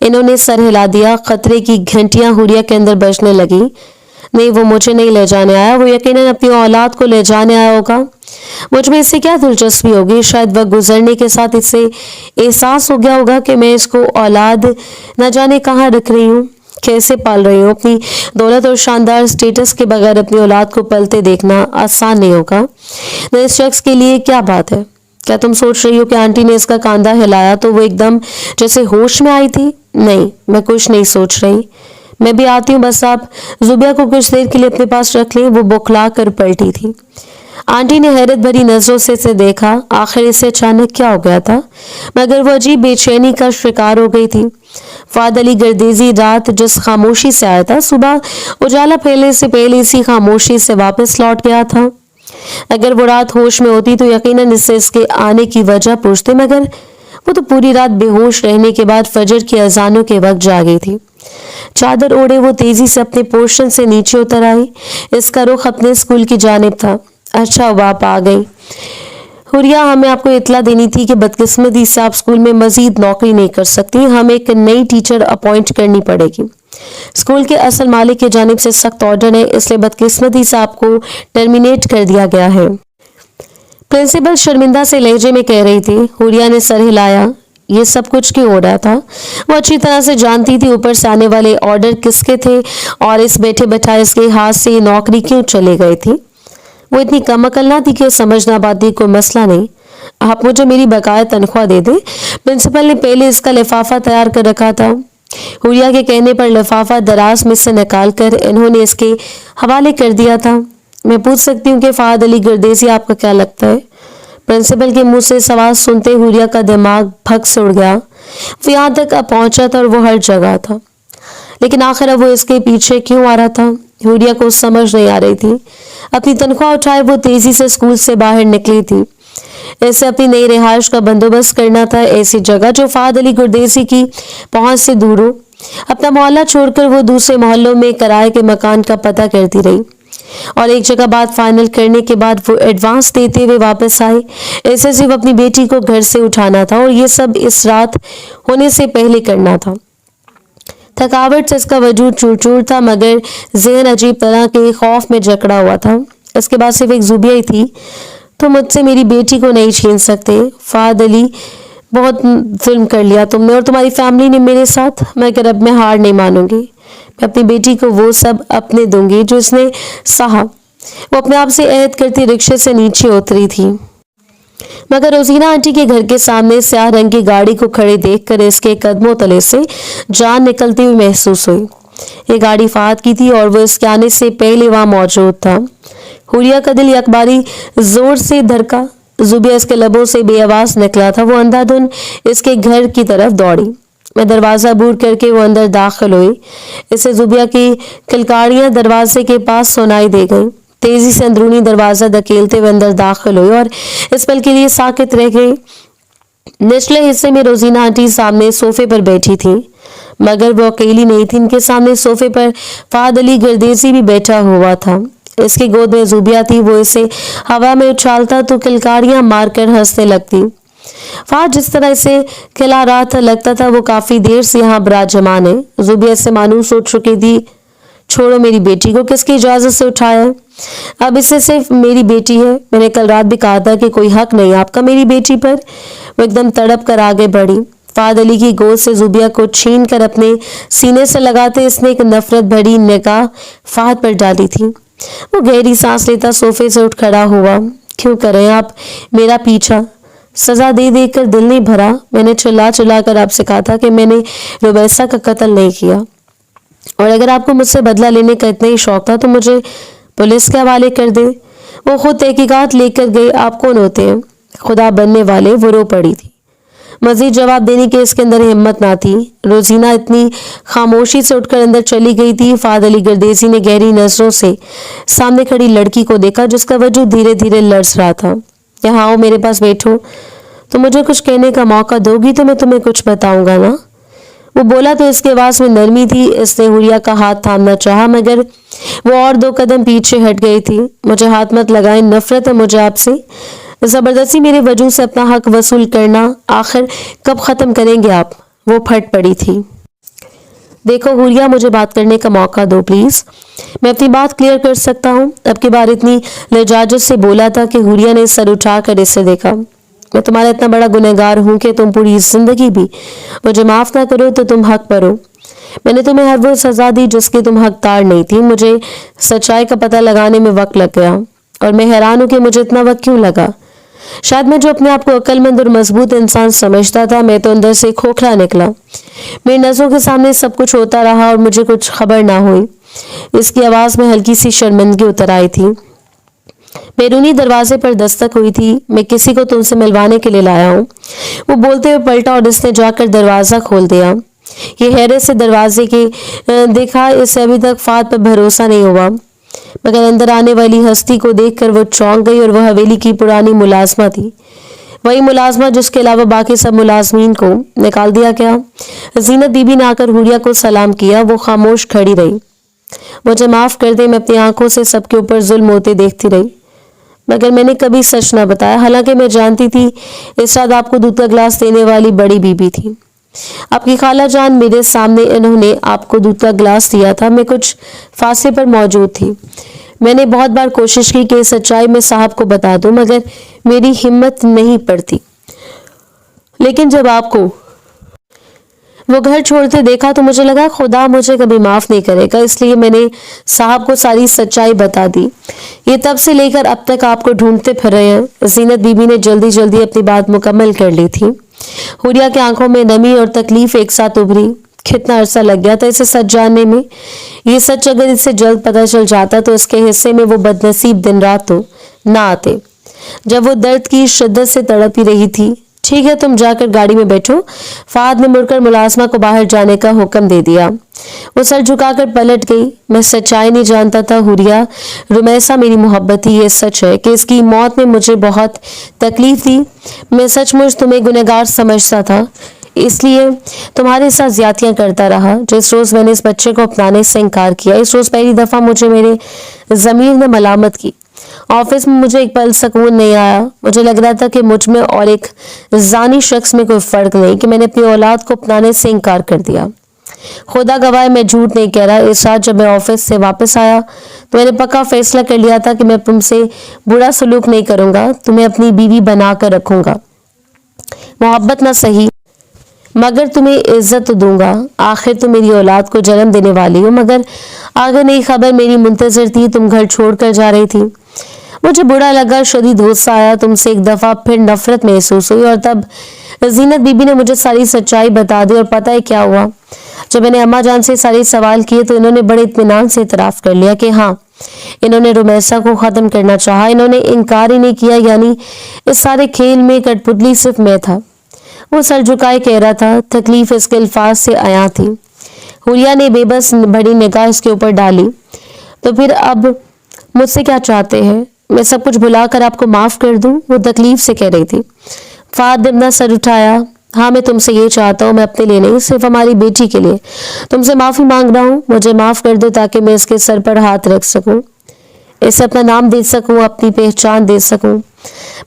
Speaker 1: انہوں نے سر ہلا دیا۔ خطرے کی گھنٹیاں حوریہ کے اندر بجنے لگی۔ نہیں، وہ مجھے نہیں لے جانے آیا، وہ یقیناً اپنی اولاد کو لے جانے آیا ہوگا۔ مجھ میں اس سے کیا دلچسپی ہوگی؟ شاید وقت گزرنے کے ساتھ اس سے احساس ہو گیا ہوگا کہ میں اس کو اولاد نہ جانے کہاں رکھ رہی ہوں، کیسے پال رہی ہوں۔ اپنی دولت اور شاندار سٹیٹس کے بغیر اپنی اولاد کو پلتے دیکھنا آسان نہیں ہوگا۔ نہ اس شخص کے لیے کیا بات ہے؟ کیا تم سوچ رہی ہو کہ آنٹی نے اس کا کاندھا ہلایا تو وہ ایک دم جیسے ہوش میں آئی تھی؟ نہیں، میں کچھ نہیں سوچ رہی، میں بھی آتی ہوں، بس آپ زوبیا کو کچھ دیر کے لیے اپنے پاس رکھ لیں۔ وہ بوکھلا کر پلٹی تھی۔ آنٹی نے حیرت بھری نظروں سے اسے دیکھا۔ آخر اسے اچانک کیا ہو گیا تھا؟ مگر وہ عجیب بے چینی کا شکار ہو گئی تھی۔ فہد علی گردیزی رات جس خاموشی سے آیا تھا، صبح اجالا پھیلنے سے پہلے اسی خاموشی سے واپس لوٹ گیا تھا۔ اگر وہ رات ہوش میں ہوتی تو یقیناً اس سے اس کے آنے کی وجہ پوچھتے، مگر وہ تو پوری رات بے ہوش رہنے کے بعد فجر کی اذانوں کے وقت جاگی تھی۔ چادر اوڑھے وہ تیزی سے اپنے پورشن سے نیچے اتر آئی۔ اس کا رخ اپنے اسکول کی جانب تھا۔ اچھا ہوا آپ آ گئی حوریہ، ہمیں آپ کو اطلاع دینی تھی کہ بدقسمتی سے آپ اسکول میں مزید نوکری نہیں کر سکتی، ہمیں ایک نئی ٹیچر اپوائنٹ کرنی پڑے گی۔ اسکول کے اصل مالک کی جانب سے سخت آرڈر ہے، اس لیے بدقسمتی سے آپ کو ٹرمینیٹ کر دیا گیا ہے، پرنسپل شرمندہ سے لہجے میں کہہ رہی تھی۔ حوریہ نے سر ہلایا۔ یہ سب کچھ کیوں ہو رہا تھا؟ وہ اچھی طرح سے جانتی تھی اوپر سے آنے والے آرڈر کس کے تھے اور اس بیٹھے بٹھائے اس کے ہاتھ سے یہ نوکری کیوں چلے گئی تھی۔ وہ اتنی کم عقل نہ تھی کہ سمجھ نہ پاتی کوئی مسئلہ نہیں، آپ مجھے میری بقایا تنخواہ دے دیں۔ پرنسپل نے پہلے اس کا لفافہ تیار کر رکھا تھا۔ حوریہ کے کہنے پر لفافہ دراز میں سے نکال کر انہوں نے اس کے حوالے کر دیا تھا۔ میں پوچھ سکتی ہوں کہ فہد علی گردیزی آپ کا کیا لگتا ہے؟ پرنسپل کے منہ سے سوال سنتے حوریہ کا دماغ بھگ سے اڑ گیا۔ وہ یہاں تک اب پہنچا تھا اور وہ ہر جگہ تھا، لیکن آخر اب وہ اس کے پیچھے کیوں آ رہا تھا؟ حوریہ کو سمجھ نہیں آ رہی تھی۔ اپنی تنخواہ اٹھائے وہ تیزی سے اسکول سے باہر نکلی تھی۔ ایسے اپنی نئی رہائش کا بندوبست کرنا تھا، ایسی جگہ جو فہد علی گردیزی کی پہنچ سے دور ہو۔ اپنا محلہ چھوڑ کر وہ دوسرے محلوں میں کرائے کے مکان کا پتہ کرتی رہی اور ایک جگہ بات فائنل کرنے کے بعد وہ ایڈوانس دیتے ہوئے واپس آئی۔ ایسے صرف اپنی بیٹی کو گھر سے اٹھانا تھا اور یہ سب اس رات ہونے سے پہلے کرنا تھا۔ تھکاوٹ سے اس کا وجود چور چور تھا، مگر ذہن عجیب طرح کے خوف میں جکڑا ہوا تھا۔ اس کے بعد صرف ایک زوبیا ہی تھی۔ تو مجھ سے میری بیٹی کو نہیں چھین سکتے فہد علی، بہت ظلم کر لیا تم نے اور تمہاری فیملی نے میرے ساتھ، مگر اب میں ہار نہیں مانوں گی، میں اپنی بیٹی کو وہ سب اپنے دوں گی جو اس نے سہا۔ وہ اپنے آپ سے عہد کرتی رکشے سے نیچے اتری تھی۔ मगर रोजीना आंटी के घर के सामने स्याह रंग की गाड़ी को खड़े देखकर इसके कदमों तले से जान निकलती हुई महसूस हुई। ये गाड़ी फहद की थी और वो इसके आने से पहले वहां मौजूद था। हुरिया का दिल यकबारी जोर से धड़का। जुबिया इसके लबों से बेआवाज निकला था। वो अंधाधुन इसके घर की तरफ दौड़ी। मैं दरवाजा बूट करके वो अंदर दाखिल हुई। इसे जुबिया की किलकारियां दरवाजे के पास सुनाई दे गई। तेजी से अंदरूनी दरवाजा धकेलते हुए अंदर दाखिल हुई और इस पल के लिए साकित रह गई। निचले हिस्से में रोजीना आंटी सामने सोफे पर बैठी थी, मगर वो अकेली नहीं थी। इनके सामने सोफे पर फहद अली गर्देसी भी बैठा हुआ था। इसकी गोद में जुबिया थी। वो इसे हवा में उछालता तो किलकारियां मारकर हंसने लगती। फहद जिस तरह इसे खिला रहा था, लगता था वो काफी देर से यहाँ विराजमान है। जुबिया से मानूस हो चुकी थी। छोड़ो, मेरी बेटी को किसकी इजाजत से उठाया है? अब इससे सिर्फ मेरी बेटी है। मैंने कल रात भी कहा था कि कोई हक नहीं आपका मेरी बेटी पर। वो एकदम तड़प कर आगे बढ़ी। फहद अली की गोद से जुबिया को छीन कर अपने सीने से लगाते इसने एक नफरत भरी निगाह फहद पर डाली थी। वो गहरी सांस लेता सोफे से उठ खड़ा हुआ। क्यों करें आप मेरा पीछा? सजा दे दे कर दिल नहीं भरा। मैंने चिल्ला चिल्ला कर आपसे कहा था कि मैंने रुबैसा का कत्ल नहीं किया, और अगर आपको मुझसे बदला लेने का इतना ही शौक था तो मुझे पुलिस के हवाले कर दे। वो खुद तहकीकात लेकर गए। आप कौन होते हैं? खुदा बनने वाले। वो रो पड़ी थी। मजीद जवाब देने की इसके अंदर हिम्मत ना थी। रोजीना इतनी खामोशी से उठकर अंदर चली गई थी। फहद अली गर्देसी ने गहरी नजरों से सामने खड़ी लड़की को देखा, जिसका वजूद धीरे धीरे लरस रहा था। यहाँ आओ, मेरे पास बैठो। तो मुझे कुछ कहने का मौका दोगी तो मैं तुम्हें कुछ बताऊंगा ना। वो बोला तो इसके आवाज में नरमी थी। इसने हुरिया का हाथ थामना चाहा, मगर वो और 2 कदम पीछे हट गई थी। मुझे हाथ मत लगाएं, नफरत है मुझे आपसे। जबरदस्ती मेरे वजूद से अपना हक वसूल करना आखिर कब खत्म करेंगे आप? वो फट पड़ी थी। देखो हुरिया, मुझे बात करने का मौका दो प्लीज। मैं अपनी बात क्लियर कर सकता हूँ। अब की बार इतनी लजाजत से बोला था कि हुरिया ने सर उठाकर इससे देखा। मैं तुम्हारा इतना बड़ा गुनहगार हूं कि तुम पूरी जिंदगी भी मुझे माफ ना करो तो तुम हक पर हो। मैंने तुम्हें हर वो सजा दी जिसकी तुम हकदार नहीं थी। मुझे सच्चाई का पता लगाने में वक्त लग गया, और मैं हैरान हूं कि मुझे इतना वक्त क्यों लगा। शायद मैं जो अपने आप को अक्लमंद और मजबूत इंसान समझता था, मैं तो अंदर से खोखला निकला। मेरी नजरों के सामने सब कुछ होता रहा और मुझे कुछ खबर ना हुई। इसकी आवाज में हल्की सी शर्मिंदगी उतर आई थी। बैरूनी दरवाजे पर दस्तक हुई थी। मैं किसी को तुमसे मिलवाने के लिए लाया हूँ। वो बोलते हुए पलटा और इसने जाकर दरवाजा खोल दिया। ये हैरत से दरवाजे के देखा। इसे अभी तक फहद पर भरोसा नहीं हुआ, मगर अंदर आने वाली हस्ती को देखकर वो चौंक गई। और वह हवेली की पुरानी मुलाजमा थी, वही मुलाजमा जिसके अलावा बाकी सब मुलाजमीन को निकाल दिया गया। जीनत बीबी ने आकर हुरिया को सलाम किया। वो खामोश खड़ी रही। मुझे माफ कर दे, मैं अपनी आंखों से सबके ऊपर जुल्म होते देखती रही, मगर मैंने कभी सच न बताया। हालांकि मैं जानती थी इरशाद आपको दूध का गिलास देने वाली बड़ी बीबी थी। आपकी खाला जान मेरे सामने इन्होंने आपको दूध का गिलास दिया था। मैं कुछ फासले पर मौजूद थी। मैंने बहुत बार कोशिश की कि सच्चाई में साहब को बता दूं, मगर मेरी हिम्मत नहीं पड़ती। लेकिन जब आपको वो घर छोड़ते देखा तो मुझे लगा खुदा मुझे कभी माफ नहीं करेगा, इसलिए मैंने साहब को सारी सच्चाई बता दी। ये तब से लेकर अब तक आपको ढूंढते फिर रहे हैं। जीनत बीबी ने जल्दी जल्दी अपनी बात मुकम्मल कर ली थी। हुरिया की आंखों में नमी और तकलीफ एक साथ उभरी। कितना अरसा लग गया था इसे सच जानने में। ये सच अगर इसे जल्द पता चल जाता तो इसके हिस्से में वो बदनसीब दिन रात तो ना आते, जब वो दर्द की शिद्दत से तड़प ही रही थी। ठीक है, तुम जाकर गाड़ी में बैठो। फहद ने मुड़कर मुलाजमा को बाहर जाने का हुक्म दे दिया। वो सर झुकाकर पलट गई। मैं सच्चाई नहीं जानता था हुरिया, रुमैसा मेरी मोहब्बत थी। ये सच है कि इसकी मौत में मुझे बहुत तकलीफ थी। मैं सचमुच तुम्हें गुनहगार समझता था, इसलिए तुम्हारे साथ ज्यादतियां करता रहा। जिस रोज मैंने इस बच्चे को अपनाने से इनकार किया, इस रोज पहली दफा मुझे मेरे जमीर ने मलामत की। ऑफिस में मुझे एक पल सुकून नहीं आया। मुझे लग रहा था कि मुझ में और एक जानी शख्स में कोई फर्क नहीं, कि मैंने अपनी औलाद को अपनाने से इनकार कर दिया। खुदा गवाह, मैं झूठ नहीं कह रहा। इस रात जब मैं ऑफिस से वापस आया तो मैंने पक्का फैसला कर लिया था कि मैं तुमसे बुरा सलूक नहीं करूंगा, तुम्हें अपनी बीवी बनाकर रखूंगा। मोहब्बत ना सही, मगर तुम्हें इज्जत तो दूंगा। आखिर तुम मेरी औलाद को जन्म देने वाली हो। मगर आगे नई खबर मेरी मुंतजर थी। तुम घर छोड़कर जा रही थी। मुझे बुरा लगा, शदीद गुस्सा आया, तुमसे एक दफा फिर नफरत महसूस हुई और तब जीनत बीबी ने मुझे सारी सच्चाई बता दी। और पता है क्या हुआ, जब मैंने अम्मा जान से सारे सवाल किए तो इन्होंने बड़े इत्मीनान से इतराफ कर लिया कि हाँ, इन्होंने रुमैसा को खत्म करना चाहा। इन्होंने इनकार ही नहीं किया, यानी इस सारे खेल में कठपुतली सिर्फ मैं था। वो सर झुकाए कह रहा था। तकलीफ इसके अल्फाज से आया थी। हुरिया ने बेबस बड़ी निगाह इसके ऊपर डाली। तो फिर अब मुझसे क्या चाहते हैं? मैं सब कुछ भुलाकर आपको माफ कर दूं? वो तकलीफ से कह रही थी। फाद ने अपना सर उठाया। हाँ, मैं तुमसे ये चाहता हूँ, मैं अपने लिए नहीं, सिर्फ हमारी बेटी के लिए तुमसे माफी मांग रहा हूँ। मुझे माफ कर दो ताकि मैं इसके सर पर हाथ रख सकूं, इसे अपना नाम दे सकूं, अपनी पहचान दे सकूं।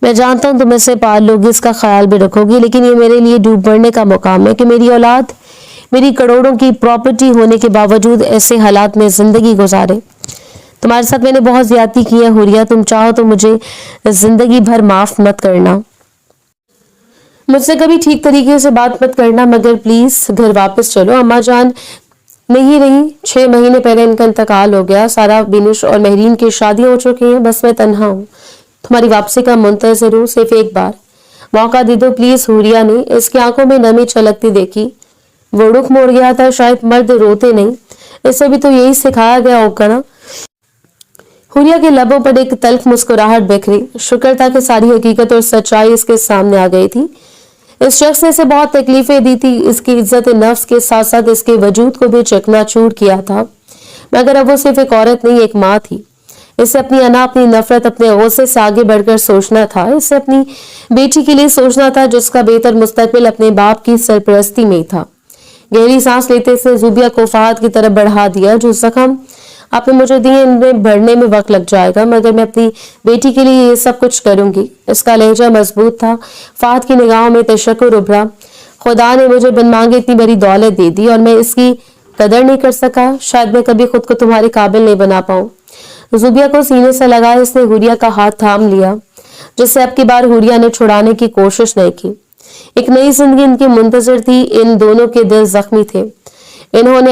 Speaker 1: मैं जानता हूं तुम इसे पाल लोगी, इसका ख्याल भी रखोगी, लेकिन ये मेरे लिए डूब मरने का मुकाम है कि मेरी औलाद मेरी करोड़ों की प्रॉपर्टी होने के बावजूद ऐसे हालात में जिंदगी गुजारे। तुम्हारे साथ मैंने बहुत ज्यादती की है हुरिया, तुम चाहो तो मुझे जिंदगी भर माफ मत करना, मुझसे कभी ठीक तरीके से बात मत करना, मगर प्लीज घर वापस चलो। अम्मा जान नहीं रही, 6 महीने पहले इनका इंतकाल हो गया। सारा, बिनुश और महरीन की शादियां हो चुकी हैं, बस मैं तन्हा हूँ। तुम्हारी वापसी का मुंतज़िर हूँ, सिर्फ एक बार मौका दे दो प्लीज। हुरिया ने इसकी आंखों में नमी छलकती देखी। वो रुख मोड़ गया था। शायद मर्द रोते नहीं, इसे भी तो यही सिखाया गया होगा ना। हुरिया के लबों पर एक तल्ख मुस्कुराहट बिखरी। शुक्र था कि सारी हकीकत और सच्चाई इसके सामने आ गई थी। इस शख्स ने इसे बहुत तकलीफें दी थी, इसकी इज्जत नफ्स के साथ साथ इसके वजूद को भी चकनाचूर किया था, मगर अब वो सिर्फ एक औरत नहीं, एक माँ थी। इसे अपनी अना, अपनी नफरत, अपने गुस्से से आगे बढ़कर सोचना था। इसे अपनी बेटी के लिए सोचना था, जिसका बेहतर मुस्तकबिल अपने बाप की सरपरस्ती में था। गहरी सांस लेते से जुबिया को फहाद की तरफ बढ़ा दिया। जो जख्म आपने मुझे दिए, इनमें बढ़ने में वक्त लग जाएगा, मगर मैं अपनी बेटी के लिए ये सब कुछ करूंगी। इसका लहजा मजबूत था। फहाद की निगाहों में तशक्कुर उभरा। खुदा ने मुझे बिन मांगे इतनी बड़ी दौलत दे दी और मैं इसकी कदर नहीं कर सका। शायद मैं कभी खुद को तुम्हारे काबिल नहीं बना पाऊं। जुबिया को सीने से लगा, इसने हुरिया का हाथ थाम लिया, जिससे अब की बार हुरिया ने छुड़ाने की कोशिश नहीं की। एक नई जिंदगी इनकी मुंतजर थी। इन दोनों के दिल जख्मी थे। इन्होंने